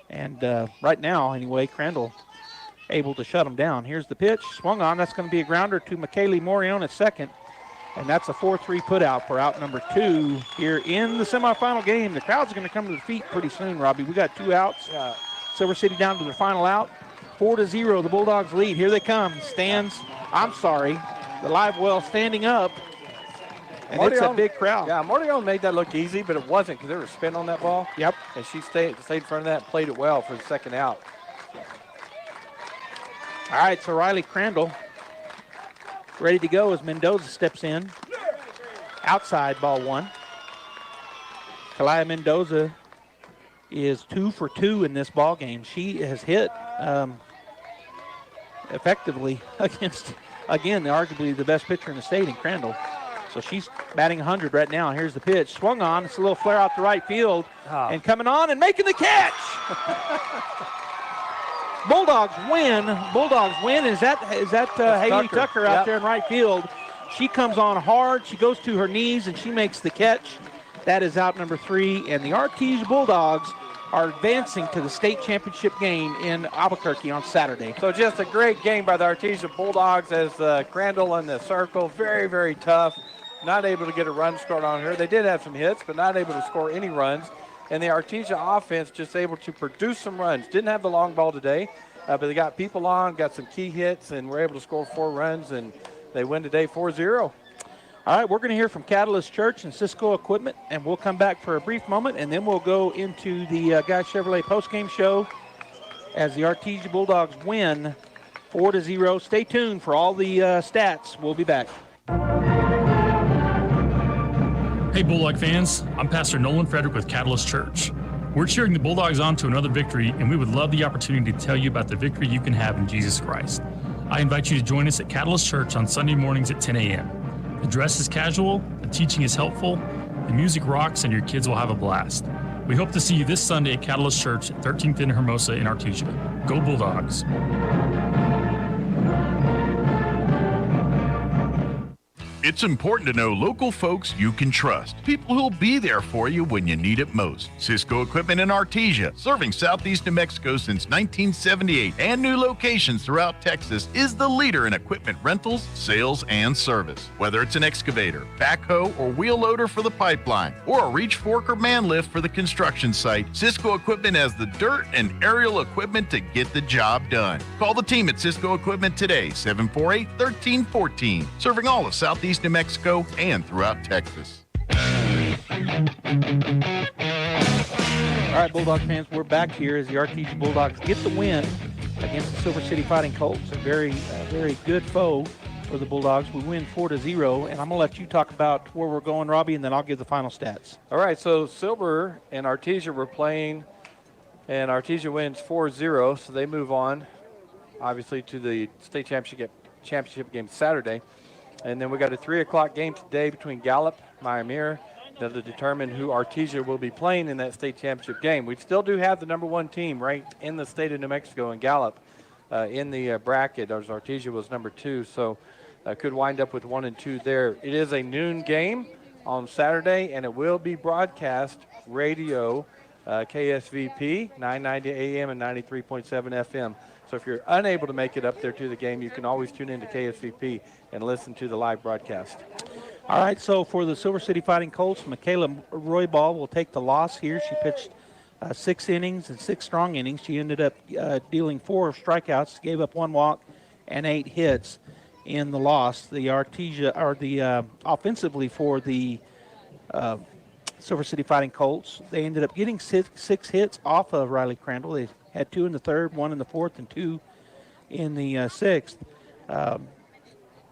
And right now, anyway, Crandall able to shut them down. Here's the pitch, swung on. That's going to be a grounder to McKaylee Morion at second. And that's a 4-3 put out for out number 2 here in the semifinal game. The crowd's going to come to the feet pretty soon, Robbie. We got 2 outs. Yeah. Silver City down to their final out. 4-0, the Bulldogs lead. Here they come. The live well standing up. And it's a big crowd. Yeah, Mordion made that look easy, but it wasn't because there was spin on that ball. Yep. And she stayed in front of that and played it well for the second out. All right, so Riley Crandall ready to go as Mendoza steps in. Outside, ball one. Kalaya Mendoza is 2 for 2 in this ball game. She has hit effectively against, again, arguably the best pitcher in the state in Crandall. So she's batting 100 right now. Here's the pitch. Swung on. It's a little flare out to right field. And coming on and making the catch. Bulldogs win. Is that Haley Tucker out there in right field? She comes on hard. She goes to her knees, and she makes the catch. That is out number 3. And the Artesia Bulldogs are advancing to the state championship game in Albuquerque on Saturday. So just a great game by the Artesia Bulldogs as Crandall in the circle. Very, very tough. Not able to get a run scored on her. They did have some hits, but not able to score any runs. And the Artesia offense just able to produce some runs. Didn't have the long ball today, but they got people on, got some key hits, and were able to score 4 runs, and they win today 4-0. All right, we're going to hear from Catalyst Church and Cisco Equipment, and we'll come back for a brief moment, and then we'll go into the Guy Chevrolet postgame show as the Artesia Bulldogs win 4-0. Stay tuned for all the stats. We'll be back. Hey Bulldog fans, I'm Pastor Nolan Frederick with Catalyst Church. We're cheering the Bulldogs on to another victory, and we would love the opportunity to tell you about the victory you can have in Jesus Christ. I invite you to join us at Catalyst Church on Sunday mornings at 10 a.m. The dress is casual, the teaching is helpful, the music rocks, and your kids will have a blast. We hope to see you this Sunday at Catalyst Church at 13th and Hermosa in Artesia. Go Bulldogs! It's important to know local folks you can trust. People who'll be there for you when you need it most. Cisco Equipment in Artesia, serving southeast New Mexico since 1978 and new locations throughout Texas, is the leader in equipment rentals, sales, and service. Whether it's an excavator, backhoe, or wheel loader for the pipeline, or a reach fork or man lift for the construction site, Cisco Equipment has the dirt and aerial equipment to get the job done. Call the team at Cisco Equipment today, 748-1314, serving all of southeast New Mexico and throughout Texas. All right, Bulldog fans, we're back here as the Artesia Bulldogs get the win against the Silver City Fighting Colts. A very good foe for the Bulldogs. We win 4-0, and I'm going to let you talk about where we're going, Robbie, and then I'll give the final stats. All right, so Silver and Artesia were playing, and Artesia wins 4-0, so they move on, obviously, to the state championship game Saturday. And then we got a 3 o'clock game today between Gallup, Miami, that'll determine who Artesia will be playing in that state championship game. We still do have the number 1 team ranked in the state of New Mexico in Gallup in the bracket, as Artesia was number 2, so could wind up with 1 and 2 there. It is a noon game on Saturday, and it will be broadcast radio, KSVP, 990 AM and 93.7 FM. So if you're unable to make it up there to the game, you can always tune into KSVP and listen to the live broadcast. All right, so for the Silver City Fighting Colts, Michaela Roybal will take the loss here. She pitched 6 innings and 6 strong innings. She ended up dealing 4 strikeouts, gave up 1 walk and 8 hits in the loss. The Artesia, or the offensively for the Silver City Fighting Colts, they ended up getting 6 hits off of Riley Crandall. They had 2 in the 3rd, 1 in the 4th, and 2 in the 6th.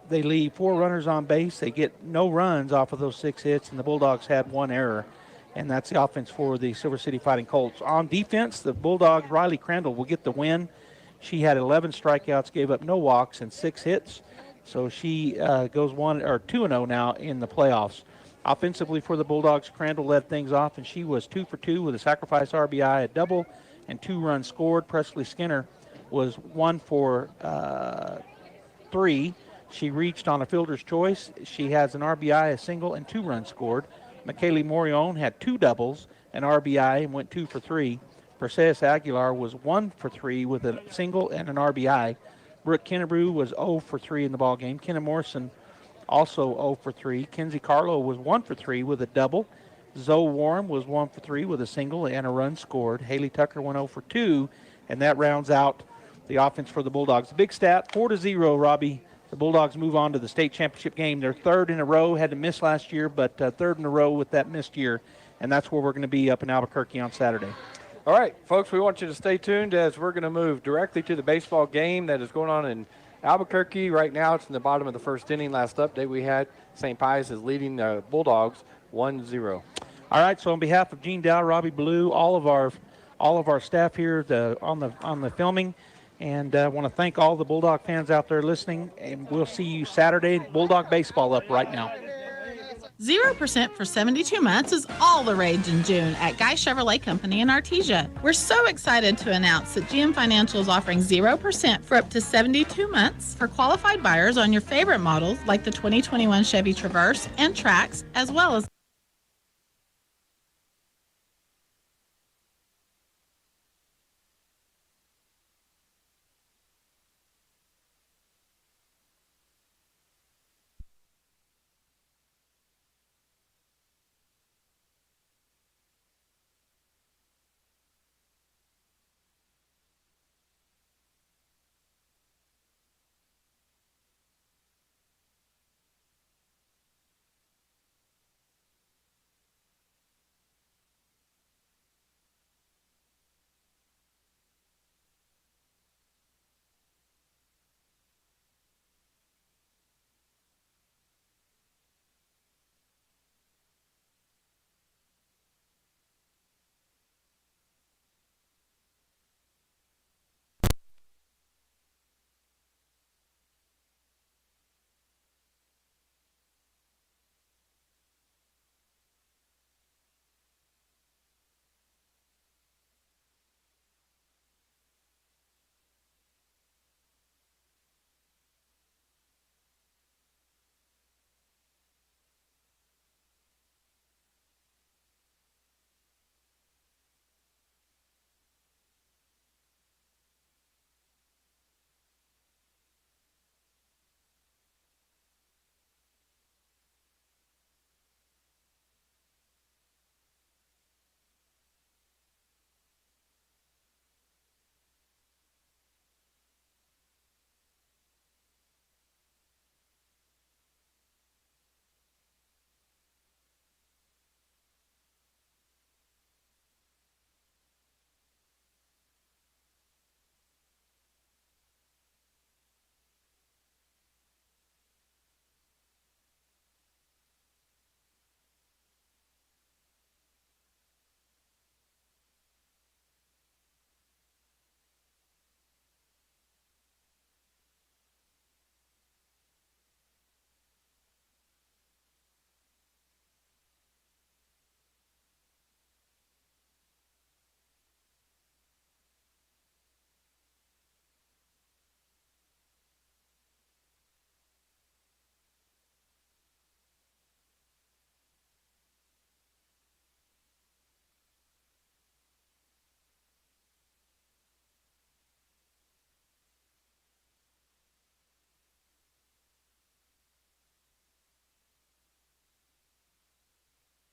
They leave 4 runners on base. They get no runs off of those 6 hits, and the Bulldogs had 1 error, and that's the offense for the Silver City Fighting Colts. On defense, the Bulldogs, Riley Crandall, will get the win. She had 11 strikeouts, gave up no walks, and 6 hits, so she goes 2-0 now in the playoffs. Offensively for the Bulldogs, Crandall led things off, and she was 2 for 2 with a sacrifice RBI, a double, and 2 runs scored. Presley Skinner was 1 for 3. She reached on a fielder's choice. She has an RBI, a single, and 2 runs scored. McKaylee Morion had 2 doubles, an RBI, and went 2 for 3. Perseus Aguilar was 1 for 3 with a single and an RBI. Brooke Kennebrew was 0 for 3 in the ballgame. Kenna Morrison also 0 for 3. Kenzie Carlo was 1 for 3 with a double. Zoe Warren was 1 for 3 with a single and a run scored. Haley Tucker went 0 for 2 and that rounds out the offense for the Bulldogs. Big stat, 4-0, Robbie. The Bulldogs move on to the state championship game. They're third in a row, had to miss last year, but third in a row with that missed year, and that's where we're going to be up in Albuquerque on Saturday. All right, folks, we want you to stay tuned as we're going to move directly to the baseball game that is going on in Albuquerque. Right now, it's in the bottom of the first inning. Last update we had, St. Pius is leading the Bulldogs 1-0. All right, so on behalf of Gene Dow, Robbie Ballou, all of our staff here on the filming, and I want to thank all the Bulldog fans out there listening, and we'll see you Saturday. Bulldog baseball up right now. 0% for 72 months is all the rage in June at Guy Chevrolet Company in Artesia. We're so excited to announce that GM Financial is offering 0% for up to 72 months for qualified buyers on your favorite models like the 2021 Chevy Traverse and Trax, as well as